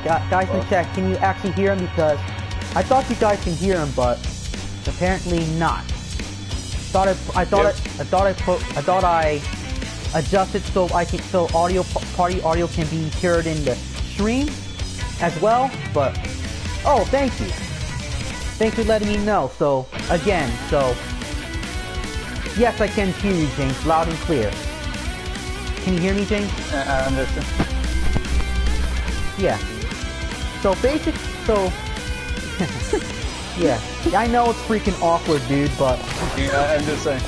guys in the chat, can you actually hear him? Because I thought you guys can hear him, but apparently not. I thought I adjusted so party audio can be heard in the stream as well. But oh, thank you. Thanks for letting me know. So again, yes, I can hear you, James, loud and clear. Can you hear me, James? I understand. Yeah. So yeah. I know it's freaking awkward, dude, but Yeah, I'm just saying.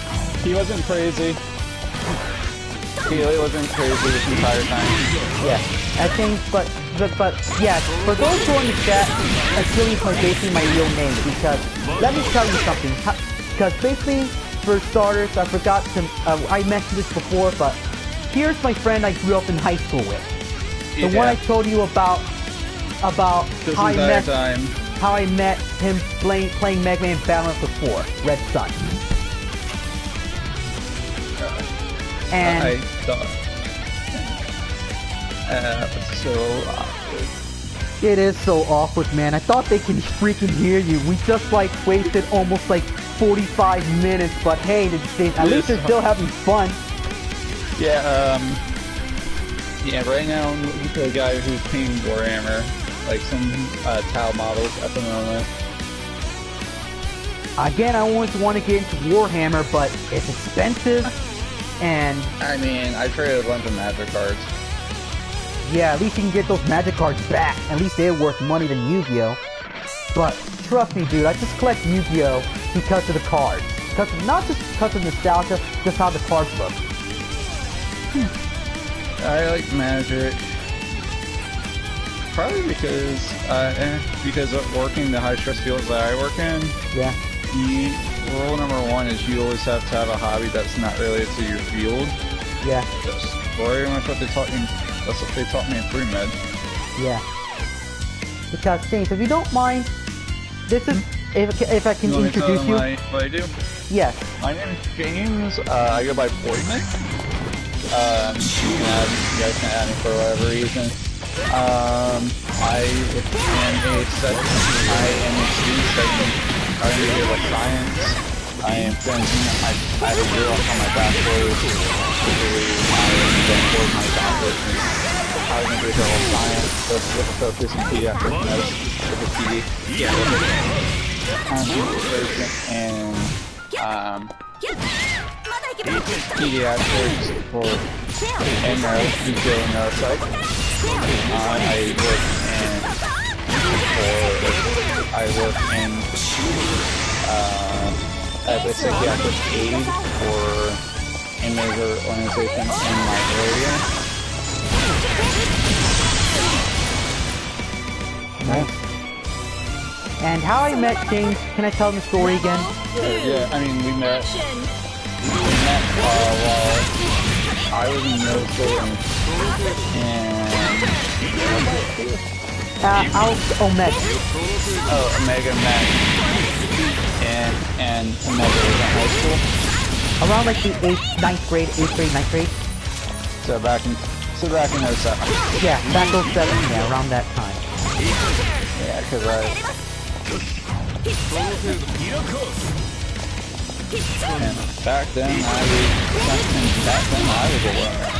He wasn't crazy. He really wasn't crazy this entire time. yeah. I think, but yeah. For those who are in the chat, Achilles is basically my real name because let me tell you something. Because basically, for starters, I forgot to. I mentioned this before, but here's my friend I grew up in high school with. The one I told you about This how I entire time. met him playing Mega Man Battle of the 4, Red Sun. And I thought so awkward. it is so awkward, man. I thought they can freaking hear you. We just like wasted almost like 45 minutes, but hey, at least they're still having fun. Yeah, right now I'm looking for a guy who's painting Warhammer, like some tile models at the moment. Again, I always want to get into Warhammer, but it's expensive, and I mean, I traded a bunch of magic cards. yeah, at least you can get those magic cards back. At least they're worth money than Yu-Gi-Oh! But trust me, dude, I just collect Yu-Gi-Oh! Because of the cards. Not just because of nostalgia, just how the cards look. I like magic. Probably because of working the high stress fields that I work in. Yeah. Rule number one is you always have to have a hobby that's not related to your field. Yeah. That's very much what they taught me. That's what they taught me in pre-med. Yeah. Because James, if you don't mind, this is if I can introduce you. What I do? Yes. My name is James. I go by Boyman. You guys can add me for whatever reason. I am a student studying science. I am finishing I have a year off on my bachelor's. I am going towards my doctorate in behavioral science, with a focus in pediatric medicine, with a pediatrics and neuropsych. I work in as a psychiatric aide for a major organization in my area. Nice. And how I met James, can I tell the story again? Yeah, I mean, we met while I was in middle school and Omega. Oh, Omega met and Omega was in high school. Around like the 8th grade, 9th grade. So back in 07. Yeah, back 07, yeah, around that time. Yeah, because and back then I was a learner.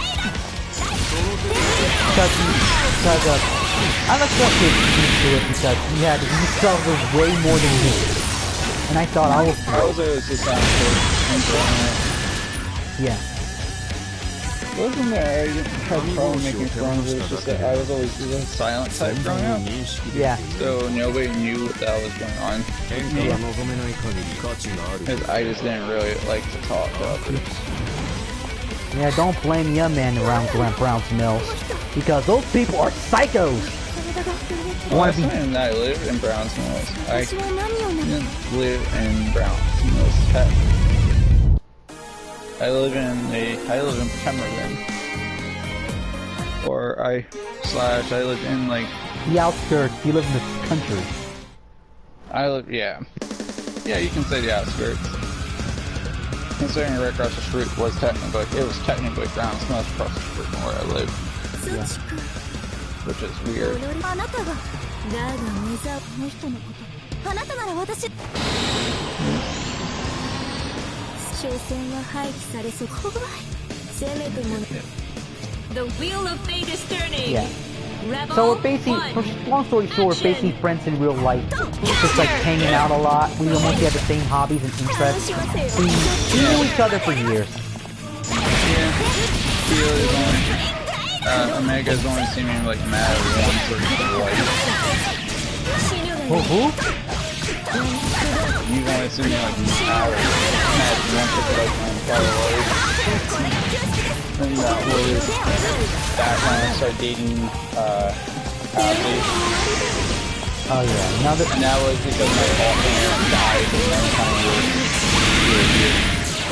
Because I like to get used to it because he struggled way more than me. And I thought I was always just enjoying it. Yeah. Wasn't there, I didn't have a problem making friends, it was just that I was always the silent type growing up. Yeah. So nobody knew what the hell was going on. Because I just didn't really like to talk to others. Yeah, don't blame young man around Brown's Mills. Because those people are psychos! Well, I live in Brown's Mills. I didn't live in Brown's Mills. I live in Pemberton. Or I live in like the outskirts. You live in the country. Yeah, you can say the outskirts. Considering right across the street was technically Brown's Mills across the street from where I live. Yeah. Which is weird. The wheel of fate is turning. Yeah. So we're basically, long story short, we're basically friends in real life. Just like hanging out a lot. We almost have the same hobbies and interests. We knew each other for years. Yeah. Omega's only seen me like mad once or twice. Who? You've only seen me like mad once or twice my entire life. And that was back when I started dating Ashley. Oh yeah, and that was because my parent died and then kind of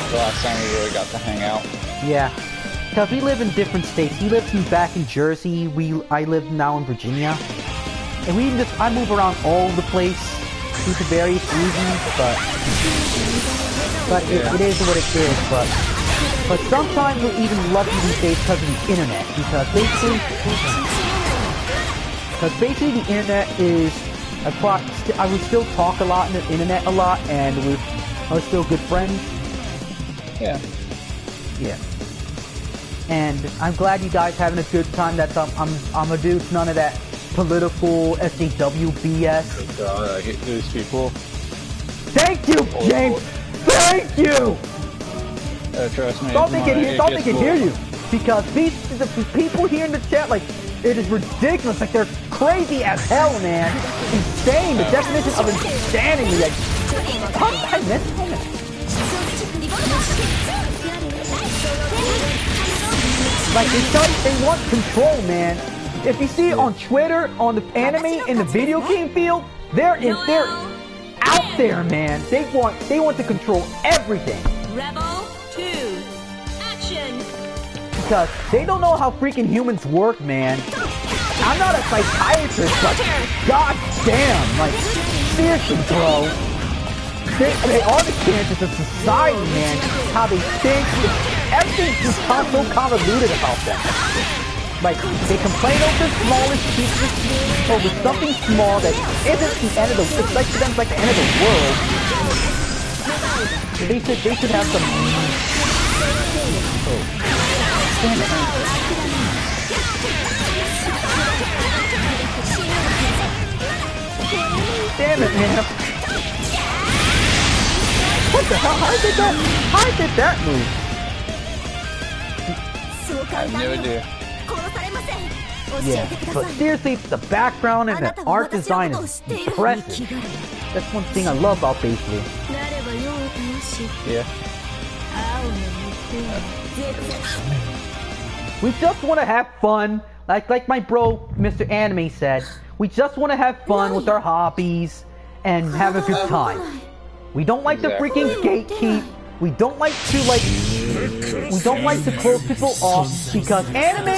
the last time we really got to hang out. Yeah. Because we live in different states. He lives back in Jersey. I live now in Virginia. And I move around all over the place due to various reasons, but it is what it is. But sometimes we're even lucky these days because of the internet. Because basically the internet is I would still talk a lot on the internet a lot, and I was still good friends. Yeah. Yeah. And I'm glad you guys having a good time. I'm a dude, none of that political SJW BS. Oh God, I hate those people. Thank you, James! Thank you! Trust me. Don't think it hear you. Because the people here in the chat, like, it is ridiculous. Like, they're crazy as hell, man. Insane. The definition of insanity. Like, I missed it. Like, they want control, man. If you see it on Twitter, on the anime, in the video game field, they're out there, man. They want to control everything. Rebel 2, action! Because they don't know how freaking humans work, man. I'm not a psychiatrist, but god damn, like, seriously, bro. They are the chances of society, man. How they think, everything's just so convoluted about them. Like, they complain over the smallest pieces, over something small that isn't the end of the world. It's like, to them, it's like the end of the world. They should have some... Oh. Damn it. Damn it, man. What the hell? How did that move? I have no idea. Yeah, but seriously, the background and the art design is impressive. That's one thing I love about Basically. Yeah. We just want to have fun, like my bro Mr. Anime said. We just want to have fun with our hobbies and have a good time. We don't like to freaking gatekeep. We don't like to close people off because anime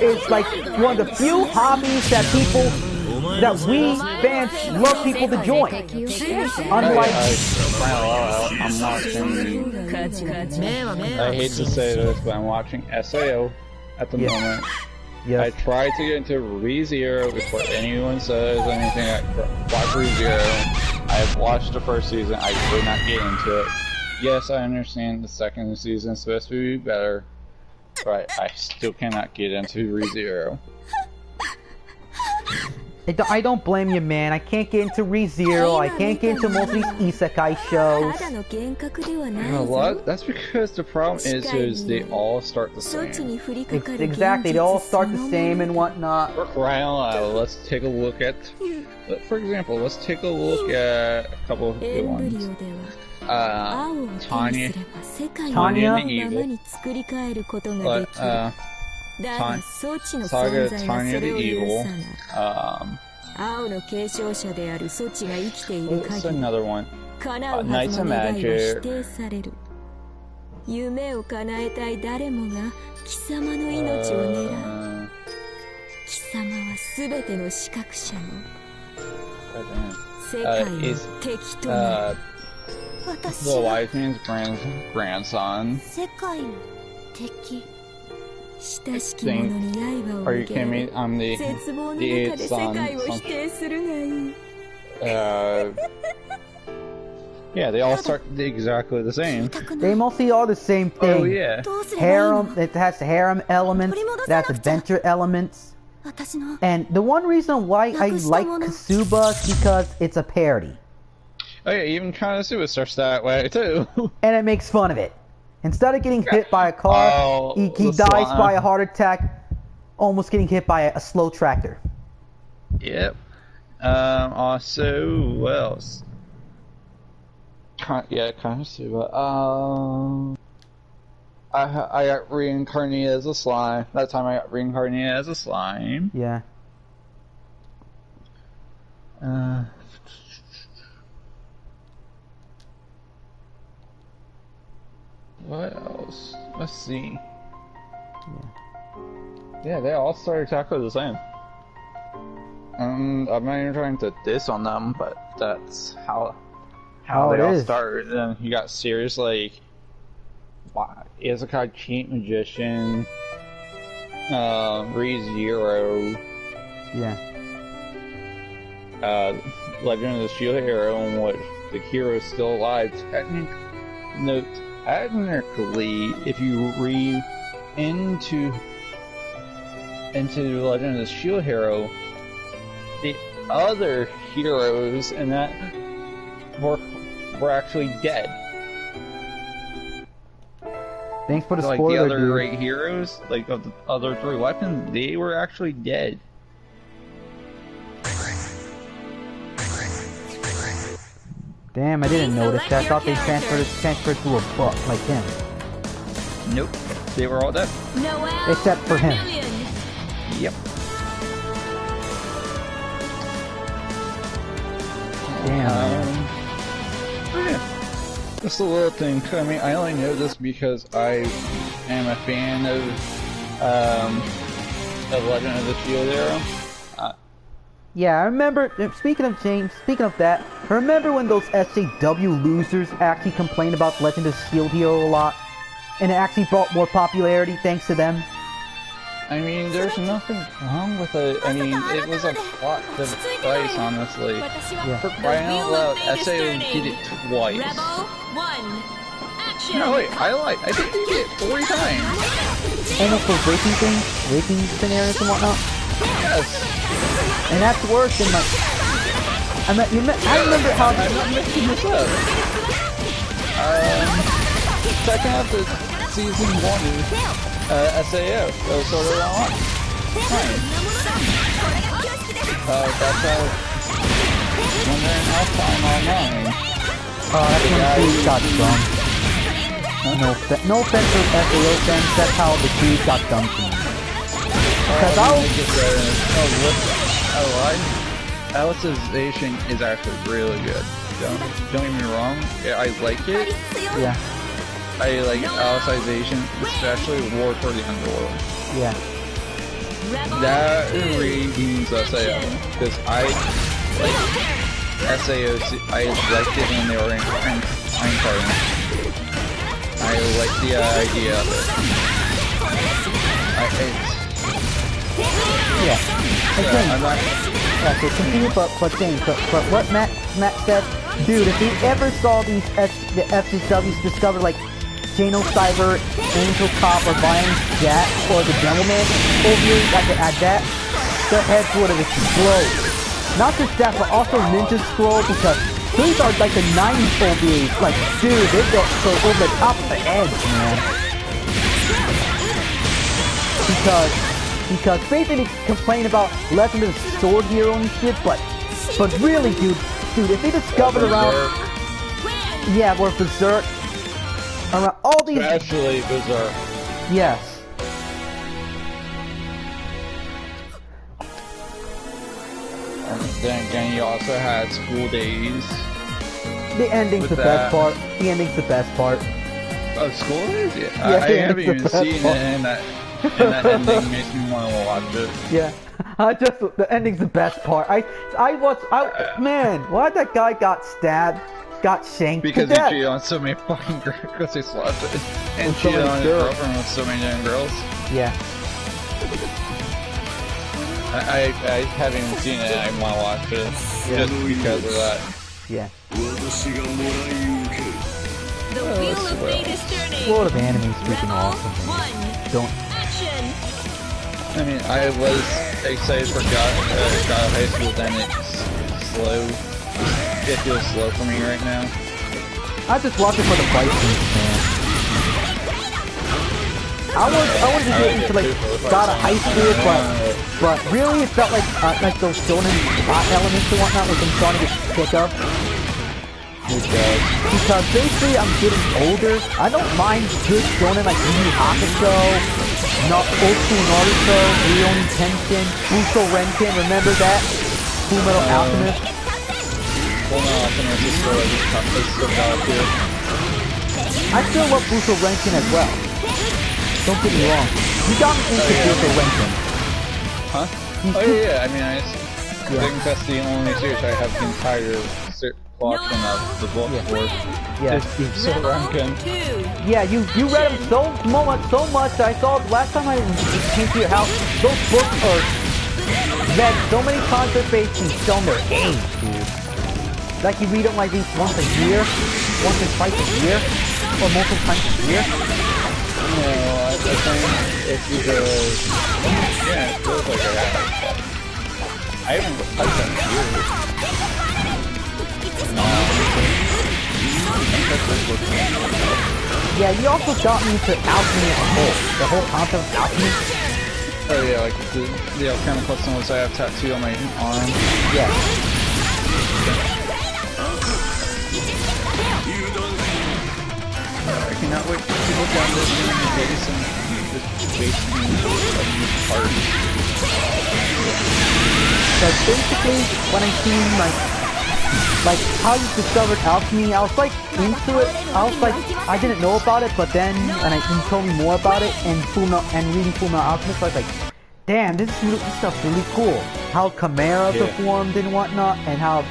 is like one of the few hobbies that we fans love people to join. Unlike I'm watching. I hate to say this, but I'm watching SAO at the moment. Yes. I tried to get into ReZero before anyone says anything. Watch ReZero. I've watched the first season. I could not get into it. Yes, I understand the second season is supposed to be better, but I still cannot get into ReZero. I don't blame you, man. I can't get into ReZero. I can't get into most of these isekai shows. You know what? That's because the problem is they all start the same. Exactly, they all start the same and whatnot. For crying out loud, let's take a look at... For example, let's take a look at a couple of good ones. Tanya the Evil. Saga Tanya the Evil. What's another one? Knights of Magic. The wise man's grandson. Are you kidding me? I'm the eighth son. Yeah, they all start exactly the same. They mostly are the same thing. Oh yeah. Harem, it has the harem elements, it has adventure elements. And the one reason why I like Kasuba is because it's a parody. Oh yeah, even Konosuba starts that way too. And it makes fun of it. Instead of getting hit by a car, he dies by a heart attack, almost getting hit by a slow tractor. Yep. Also, what else? Konosuba. I got reincarnated as a slime. That time I got reincarnated as a slime. Yeah. What else? Let's see. Yeah, they all start exactly the same. I'm not even trying to diss on them, but that's how they all start. Then you got serious like Isekai Cheat Magician, ReZero. Yeah. Legend of the Shield Hero, in which the hero is still alive. Technically, if you read into Legend of the Shield Hero, the other heroes in that were actually dead. Thanks for the like spoiler, the other dude. great heroes, like of the other three weapons, they were actually dead. Damn, I didn't notice that. I thought they transferred to a buck like him. Nope, they were all dead. Except for him. Yep. Damn. Yeah. Just a little thing. I mean, I only know this because I am a fan of Legend of the Shield era. Yeah, I remember, speaking of that, I remember when those SJW losers actually complained about Legend of Shield Hero a lot, and it actually brought more popularity thanks to them. I mean, there's nothing wrong with it. I mean, it was a plot device, honestly. Yeah. For crying out loud, SAO did it twice. No, wait, I think they did it 4 times. And it's for raping scenarios and whatnot. Yes. And that's worse than like... I remember how... I'm not making this up. Check out the season 1 SAO. That was sort of on. Fine. That's how... When they're in halftime online. That's when Creed got dumb. No offense to SAO fans, that's how the Creed got dumb to me. Because Alicization is actually really good. Don't get me wrong. I like it. Yeah. I like Alicization, especially War for the Underworld. Yeah. That redeems SAO because I like SAO. I liked it when they were in Einstein. I like the idea of it. Yeah. Again, so continue, but James, but what Matt said, dude, if we ever saw the FCWs discover like Jano Cyber, Angel Cop, or Violence Jack, or the Gentleman OVAs, I could add that, their heads would have exploded. Not just that, but also Ninja Scroll, because these are like the 90s OVAs. Like, dude, they go over the top of the edge, man. Because basically complain about Legend of the Sword Hero and shit, but really, dude, if they discovered around, yeah, or Berserk, around all these, especially Berserk, yes. And then again, you also had School Days. The ending's the best part. The ending's the best part. Oh, School Days? Yeah, yeah I haven't even seen it, and that ending makes me want to watch it. Yeah, the ending's the best part. Man, why that guy got stabbed, got shanked because to death? he cheated on so many fucking girls, because he slept with, and cheated on his girlfriend with so many young girls. Yeah. I haven't even seen it, and I want to watch it, just because of that. Yeah. The World of Anime is freaking awesome. Don't. I mean, I was excited for God of High School, then it's slow. It feels slow for me right now. I just watch it for the fight scenes, man. I was just waiting for like God of High School, but really it felt like those shonen elements and whatnot was starting to pick up. Because basically I'm getting older. I don't mind good shonen like Yu Yu Hakusho, old school Naruto, Rurouni Kenshin, Busho Renkin, remember that? Fullmetal Alchemist. Fullmetal Alchemist is still valid too. I still love Busho Renkin as well. Don't get me wrong. You got me into Busho Renkin. Huh? Oh yeah, I mean I think that's the only series I have the entire collection of the books for. Yeah. Busho Renkin. Yeah, you read them so much that I saw last time I came to your house, those books are read so many times they're basically shown their age, dude. Like you read them like these once a year, once or twice a year, or multiple times a year. No, I think it's because yeah, it feels like I haven't touched them in years. Yeah, you also got me into alchemy as a whole. The whole concept of alchemy. Oh yeah, like the alchemical symbols I have tattooed on my arm. Yeah. I cannot wait to look down this new base and just basically a new part. So basically, when I seen like like how you discovered alchemy. I was like into it. I was like, I didn't know about it, but then you told me more about it and reading Fullmetal Alchemist, I was like, damn, this stuff's really cool. How chimeras are formed and whatnot, and how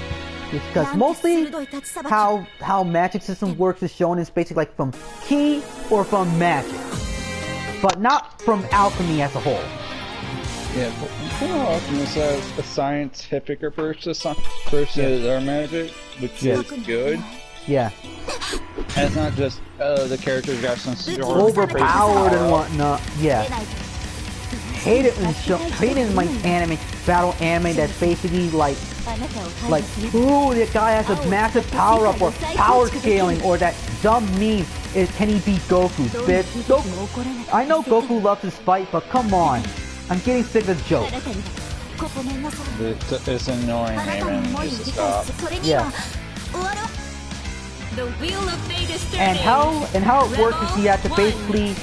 because mostly how magic system works is shown is basically like from ki or from magic, but not from alchemy as a whole. Yeah, Fullmetal Alchemist has a scientific approach to versus our magic, which is good. Yeah. And it's not just, the characters got some overpowered and whatnot. Yeah. Hate it in my battle anime that's basically like, ooh, the guy has a massive power up or power scaling, or that dumb meme is, can he beat Goku, bitch? I know Goku loves his fight, but come on. I'm getting sick of the joke. It's annoying, man. Just stop. Yeah. And how it works is you have to basically,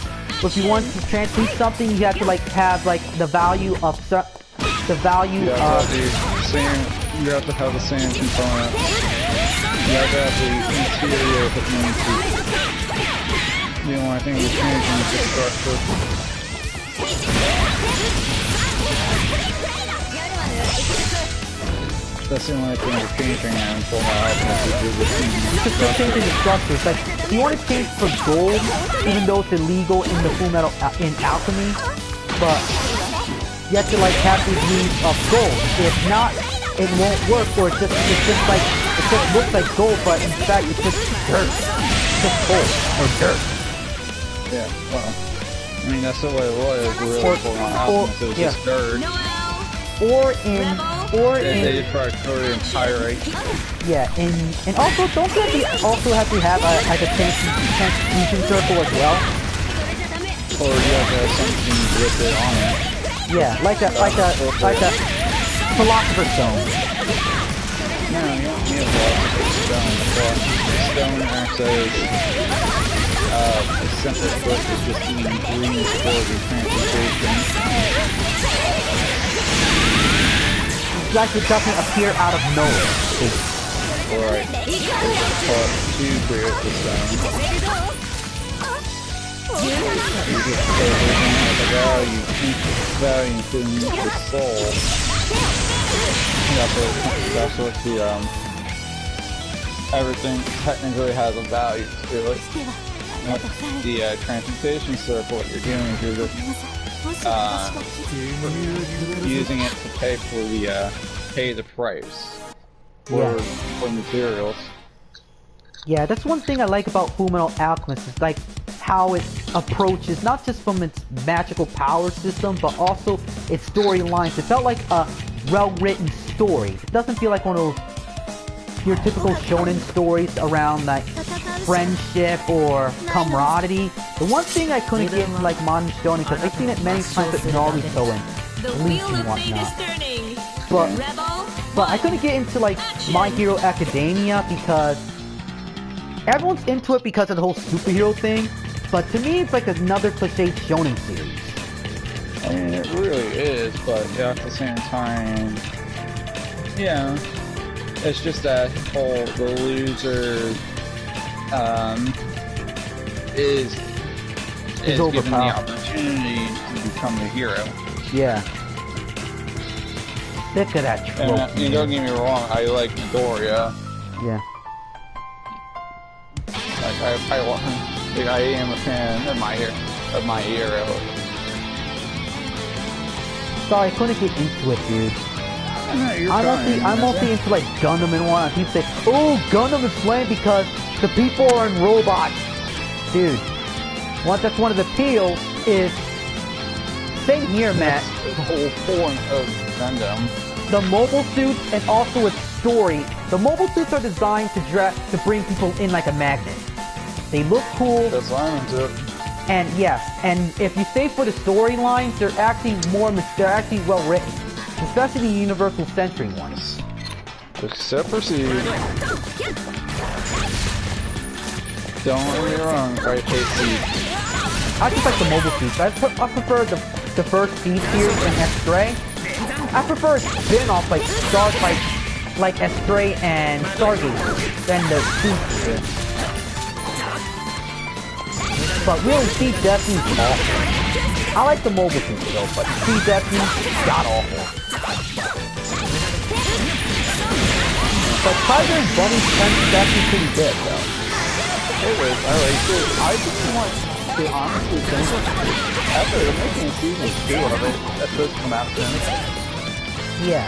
if you want to transmute something, you have to like have like the value of You have to have the same component. You have to have the interior of the community. The only thing that's changing is the structure. That's the only thing that's changing in Fullmetal Alchemist is the just changing the structure. It's like, if you want to change for gold, even though it's illegal in the Fullmetal in alchemy, but you have to like have the use of gold. If not, it won't work, or it just looks like gold, but in fact it's just dirt. It's just gold or dirt. Yeah, well, I mean that's the way it was really Fullmetal Alchemist. It was just dirt. They try to cover it in pyrite. Yeah, and also don't forget you also have to have a transfusion circle as well. Or you have to have something with it on it. Yeah, like a philosopher's stone. No, you don't need a philosopher's stone. The stone acts as a simple book is just the ingredients for the transmutation. Like it doesn't appear out of nowhere. Right. It's taught to create the stone. You just put everything as a value, each value including the soul. That's what the, everything technically has a value to it. The transmutation circle, what you're doing is you're just using it to pay for the pay the price for materials. Yeah, that's one thing I like about Fullmetal Alchemist is like how it approaches not just from its magical power system, but also its storylines. It felt like a well-written story. It doesn't feel like one of those your typical shonen stories around like friendship or camaraderie. The one thing I couldn't get in like modern shonen, because I've seen it many times with Naruto and Bleach and whatnot, but I couldn't get into like My Hero Academia because everyone's into it because of the whole superhero thing, but to me it's like another cliche shonen series. I mean, it really is, but at the same time, yeah, it's just that whole the loser is given the opportunity to become the hero. Yeah. Sick of that trope. And don't get me wrong, I like Midoriya. Yeah. Like I am a fan of my hero. Sorry, I couldn't get into it, dude. No, I'm mostly into like Gundam and whatnot. People say, "Oh, Gundam is lame because the people are in robots." Dude, that's one of the appeals is. Same here, Matt. That's the whole point of Gundam. The mobile suits and also its story. The mobile suits are designed to bring people in like a magnet. They look cool. That's why I'm into it. And yes, and if you stay for the storylines, they're actually well written, especially the Universal Century ones. Except for Seed. Don't get me wrong, I hate Seed. I just like the mobile suits. I prefer the first Seed series and X-Ray. I prefer spin-off like Starfight, like Astray and Stargazer than the two. But really, Speed Destiny's awful. I like the mobile suits though, but Speed Destiny, god awful. But Tiger and Bunny's Punch Destiny's pretty good though. It is. I just want to honestly think after they're making season 2 of it, that's supposed to come out soon. Yeah.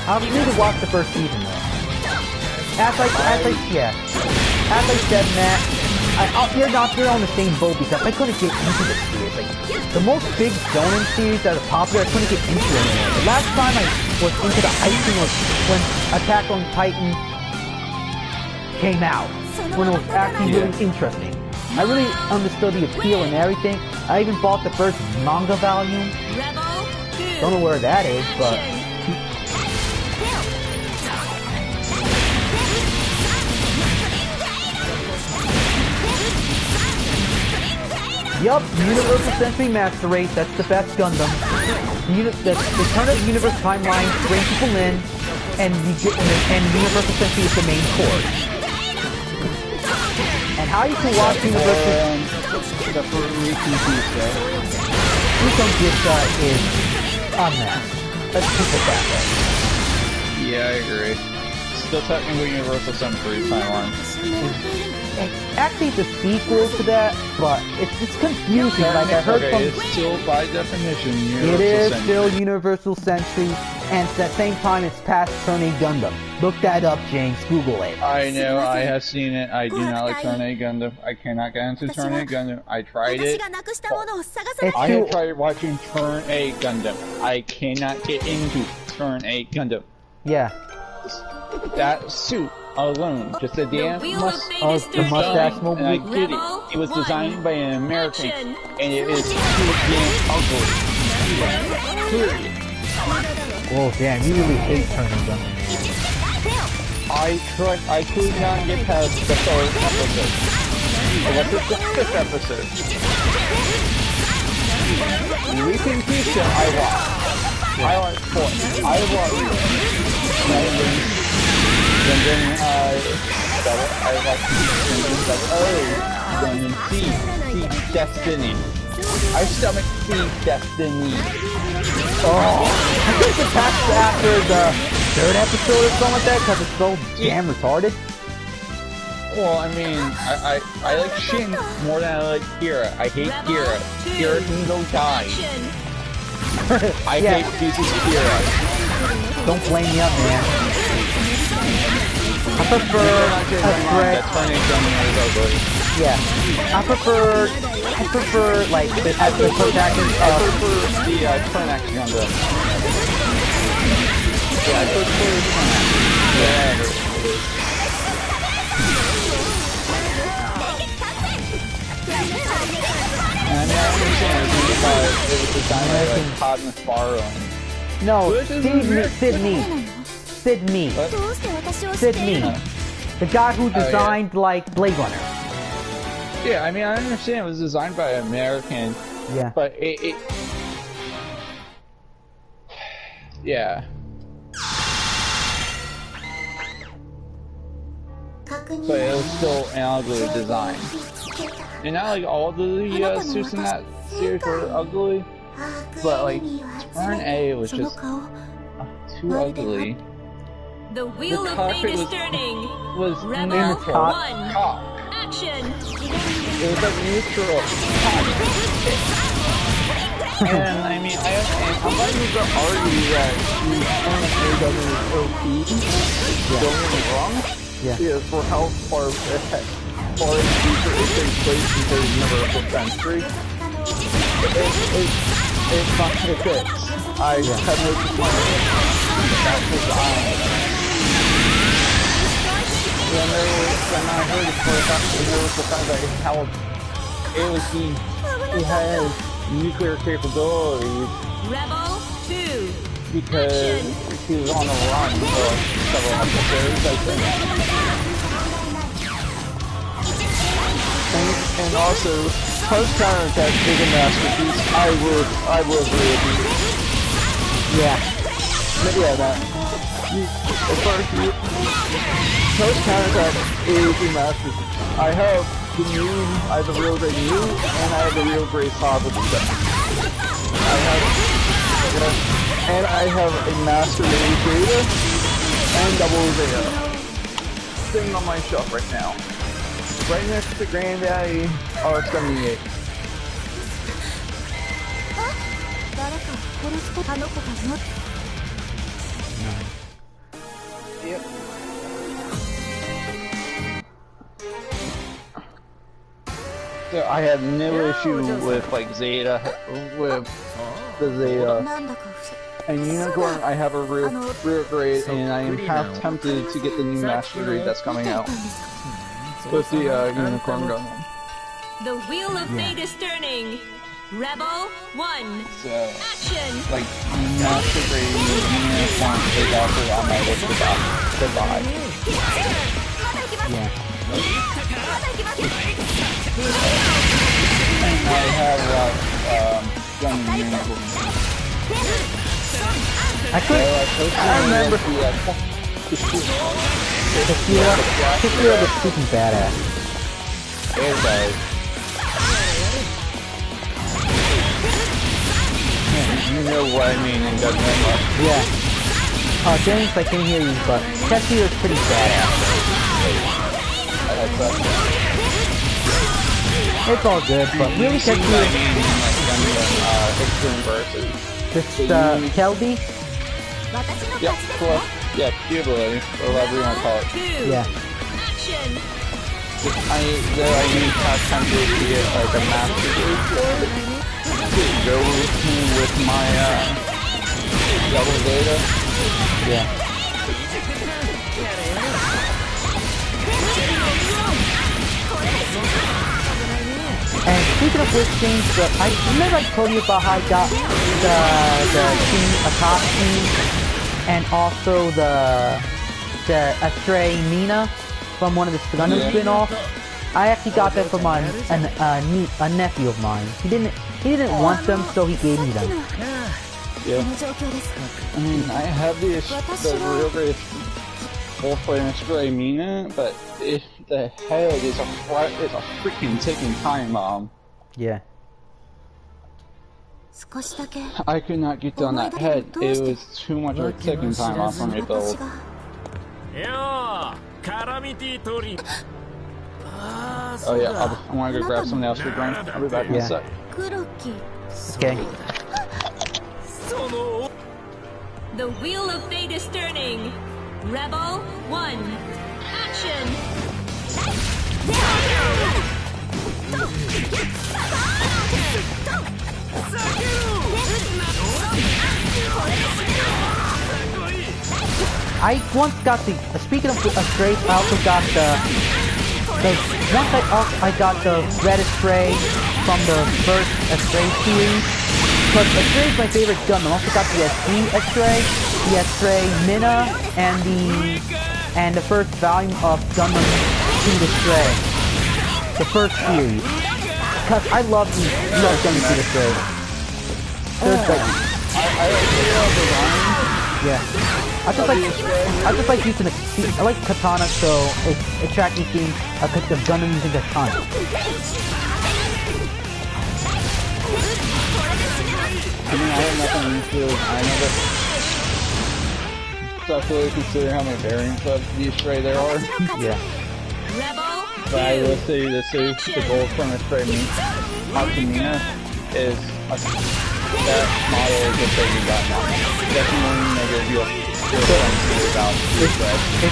I need to watch the first season though. As I said, Matt, you're on the same boat because I couldn't get into the series. Like, the most big shonen series that are popular, I couldn't get into anymore. The last time I was into the hyping was when Attack on Titan came out, when it was actually really interesting. I really understood the appeal and everything. I even bought the first manga volume. Don't know where that is, but... Yup, Universal Century Master Race, that's the best Gundam. The Turn of the Universe timeline, bring people in, and Universal Century is the main core. And how you can watch Universal... Recon Gita is unmatched. Let's keep it that way. Yeah, I agree. Still technically Universal Century timeline. Actually, it's a sequel to that, but it's confusing. Like I heard from... It's still, by definition, Universal It is Century. still Universal Century, and at the same time, it's past Turn A Gundam. Look that up, James. Google it. I know, I have seen it. I do not like Turn A Gundam. I cannot get into Turn A Gundam. I tried it. I have tried watching Turn A Gundam. I cannot get into Turn A Gundam. Yeah. That suit alone, just a damn the mustache mobile. And I get it. It was designed by an American, and it is too damn ugly. Period. Oh damn, you really hate Turn A Gundam. I could not get past the third episode. Or what's it, the fifth episode? Weeping Keisha, I watched. I watched 4. I watched. And then I watched and then see Destiny. I stomach see Destiny. Oh, I think it's after the 3rd episode or something like that because it's so damn retarded. Well, I mean, I like Shin more than I like Kira. I hate Kira. Kira can go die. I hate Jesus Kira. Don't blame me up, man. I prefer I prefer like the protagonist I prefer the Turnax Gundam. Yeah, I prefer Turnax. Yeah. I mean, I understand it was designed by like Todd McFarlane. No, Sid Mead. The guy who designed like Blade Runner. Yeah, I mean, I understand it was designed by an American. Yeah. But it yeah. But it was still an ugly design. And not like all the suits in that series were ugly, but like Turn A was just too ugly. The wheel of fate is turning. Was Rebel neutral. 1. Cock. Action. It was like neutral. And I mean, I'm not even gonna argue that AW is OP. Don't get me wrong. Yeah. For how far in the future it takes place because of Universal Century, it fits. I have no complaint. That's design. When I heard it for a fact, there was the fact that how he has nuclear capabilities. Rebel 2. Because he was on a run for several episodes, I think. And also, post counterattack is a masterpiece. I will agree with you. Yeah. But yeah, as far as you, Toast Counterattack is a master. I have the new, I have the real great new, and I have the real great Saw with the set. And I have a master Lady Zeta and double Zeta sitting on my shelf right now. Right next to Granddaddy R78. Yep. So I have no issue with like Zeta, with the Zeta. And Unicorn, I have a real grade, and I am half tempted to get the new Master Grade that's coming out. With the Unicorn gun. The wheel of fate is turning. Rebel 1. So, Action. like, Master Grade Unicorn is also on my list to buy. Yeah. And I have gun Unicorn. I remember. Tequila was freaking badass. It does. You know what I mean and doesn't very much. Yeah. James, I can hear you, but Tequila is pretty badass. It's all good, but really Tequila. Just Kelby? Yep, cool. Yeah, Cuba, or whatever you want to call it. Yeah. I need half tempted to get like a master grade for it. To go with my double Zeta. Yeah. And speaking of which things, I remember I told you about how I got the Team Akashi and also the Astray Nina from one of the Gundam spin-offs. I actually got that from a nephew of mine. He didn't want them, so he gave me them. Yeah. I mean, I have the real great full-flame Astray Mina, but the head is a freaking ticking time bomb. Yeah. I could not get on that head. It was too much of a ticking time bomb for me to build. Oh yeah, I want to go grab something else to drink. I'll be back in a sec. Okay. The wheel of fate is turning. Rebel 1. Action. I once got speaking of Astray, I also got I got the red Astray from the first Astray series. But Astray is my favorite gun. I also got the SD Astray, the Astray Mina, and the first volume of Gundam Seed Astray. The first series. Because I love Gundam Seed Astray. There's like yeah. I just like using I like katana, so it's actually seeing a Gundam using katana. I mean, I have nothing to I never especially consider how many variants of the Astray there are. Yeah. But I will say the gold from Astray Mina is that model is just that you got now. Definitely negative you about is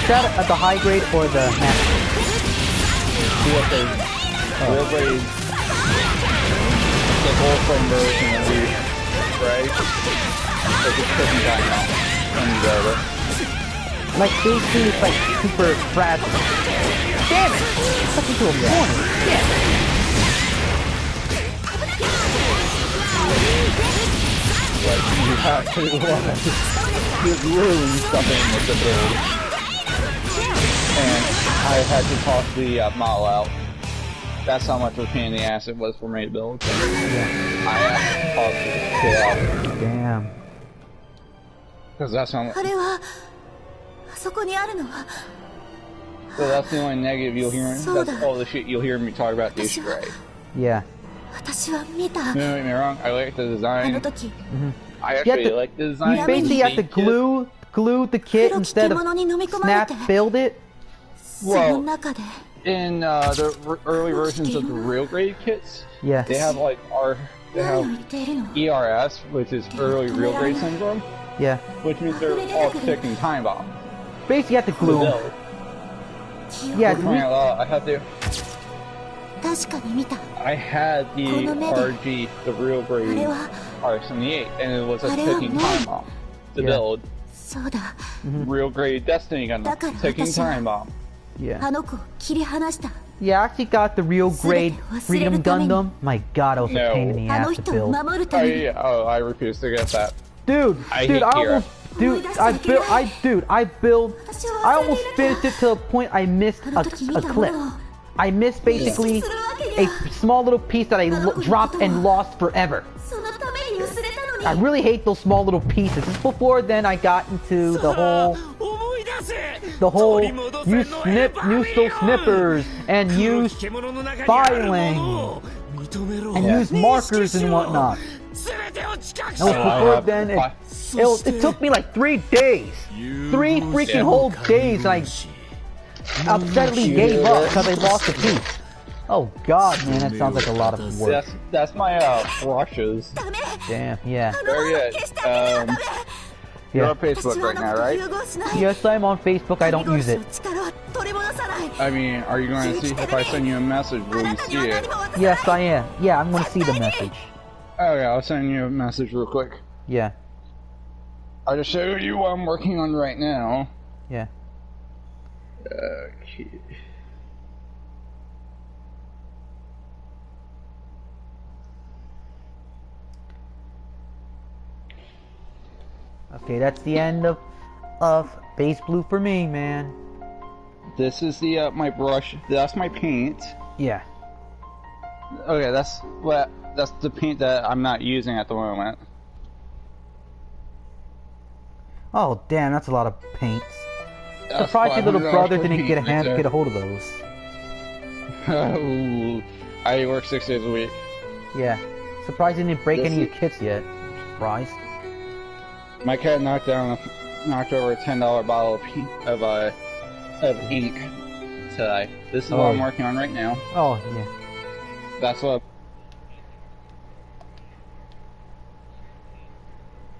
that at the high grade or the master? Real grade. The gold from version of the right? Like it's pretty down now. Like basically it's like super fragile. Damn it! It's stuck into a corner. Yeah. Like you have to there's really something with the build. And I had to toss the model out. That's how much of a pain in the ass it was for me to build. I had to toss the shit out. Damn. Because that's how much. そこにあるのは So that's the only negative you'll hear. That's all the shit you'll hear me talk about the Easter egg. Yeah. 私は見た Don't get me wrong, I like the あの design. 時 I You have actually to- like the You design. basically have to glue the kit instead of 黒き獣に飲み込まれ snap て build it. その中で In the early versions of the real grade kits, Yes. they have like they 何を have 言っているの ERS, which is early real grade syndrome, Yeah. which means they're all ticking time bomb. Basically, you have to glue them. Yeah, I had to. 確かに見た I had the RG, the real あ grade れは R78, and it was a あれは ticking もう time bomb to Yeah. build そうだ real grade Destiny Gundam, だから ticking 私は time bomb. Yeah. あの子を切り離した Yeah, I actually got the real grade Freedom Gundam. My god, it was a No. pain in the あの ass to 人を build. 守る Oh ために yeah, oh I refuse to get that. Dude, I dude, hate I Kira. almost, I almost finished it to the point I missed あの時見 a たも clip. のを I missed basically するわけに a は small little piece that I dropped and lost forever. そのために忘れたのに I really hate those small little pieces. This is before then I got into the whole use still snippers and use filing and use markers and whatnot. That was before then. It took me like 3 days. 3 freaking whole days. And I upsetly gave up because I lost a piece. Oh god, man, that sounds like a lot of work. That's my brushes. ダメ Damn, yeah. あのまま Very 消してあげなダメ You're Yeah. on Facebook 私は right あ now, の子と right? 融合しない Yes, I'm on Facebook. I don't use it. 力を取り戻さない I mean, are you going to see if I send you a message? あ Will な you たに see は何 it? も渡さない Yes, I am. Yeah, I'm gonna see the message. Oh yeah, I'll send you a message real quick. Yeah, I'll just show you what I'm working on right now. yeah. Okay. Okay, that's the end of base blue for me, man. This is the my brush. That's my paint. Yeah. Okay, that's the paint that I'm not using at the moment. Oh, damn, that's a lot of paints. That's Surprised your little $500 brother for didn't paint get a right hand there. get a hold of those. Ooh, I work 6 days a week. Yeah. Surprised he didn't break any of your kits yet. Surprised. My cat knocked over a $10 bottle of ink today. This is what I'm working on right now. Oh, yeah. That's what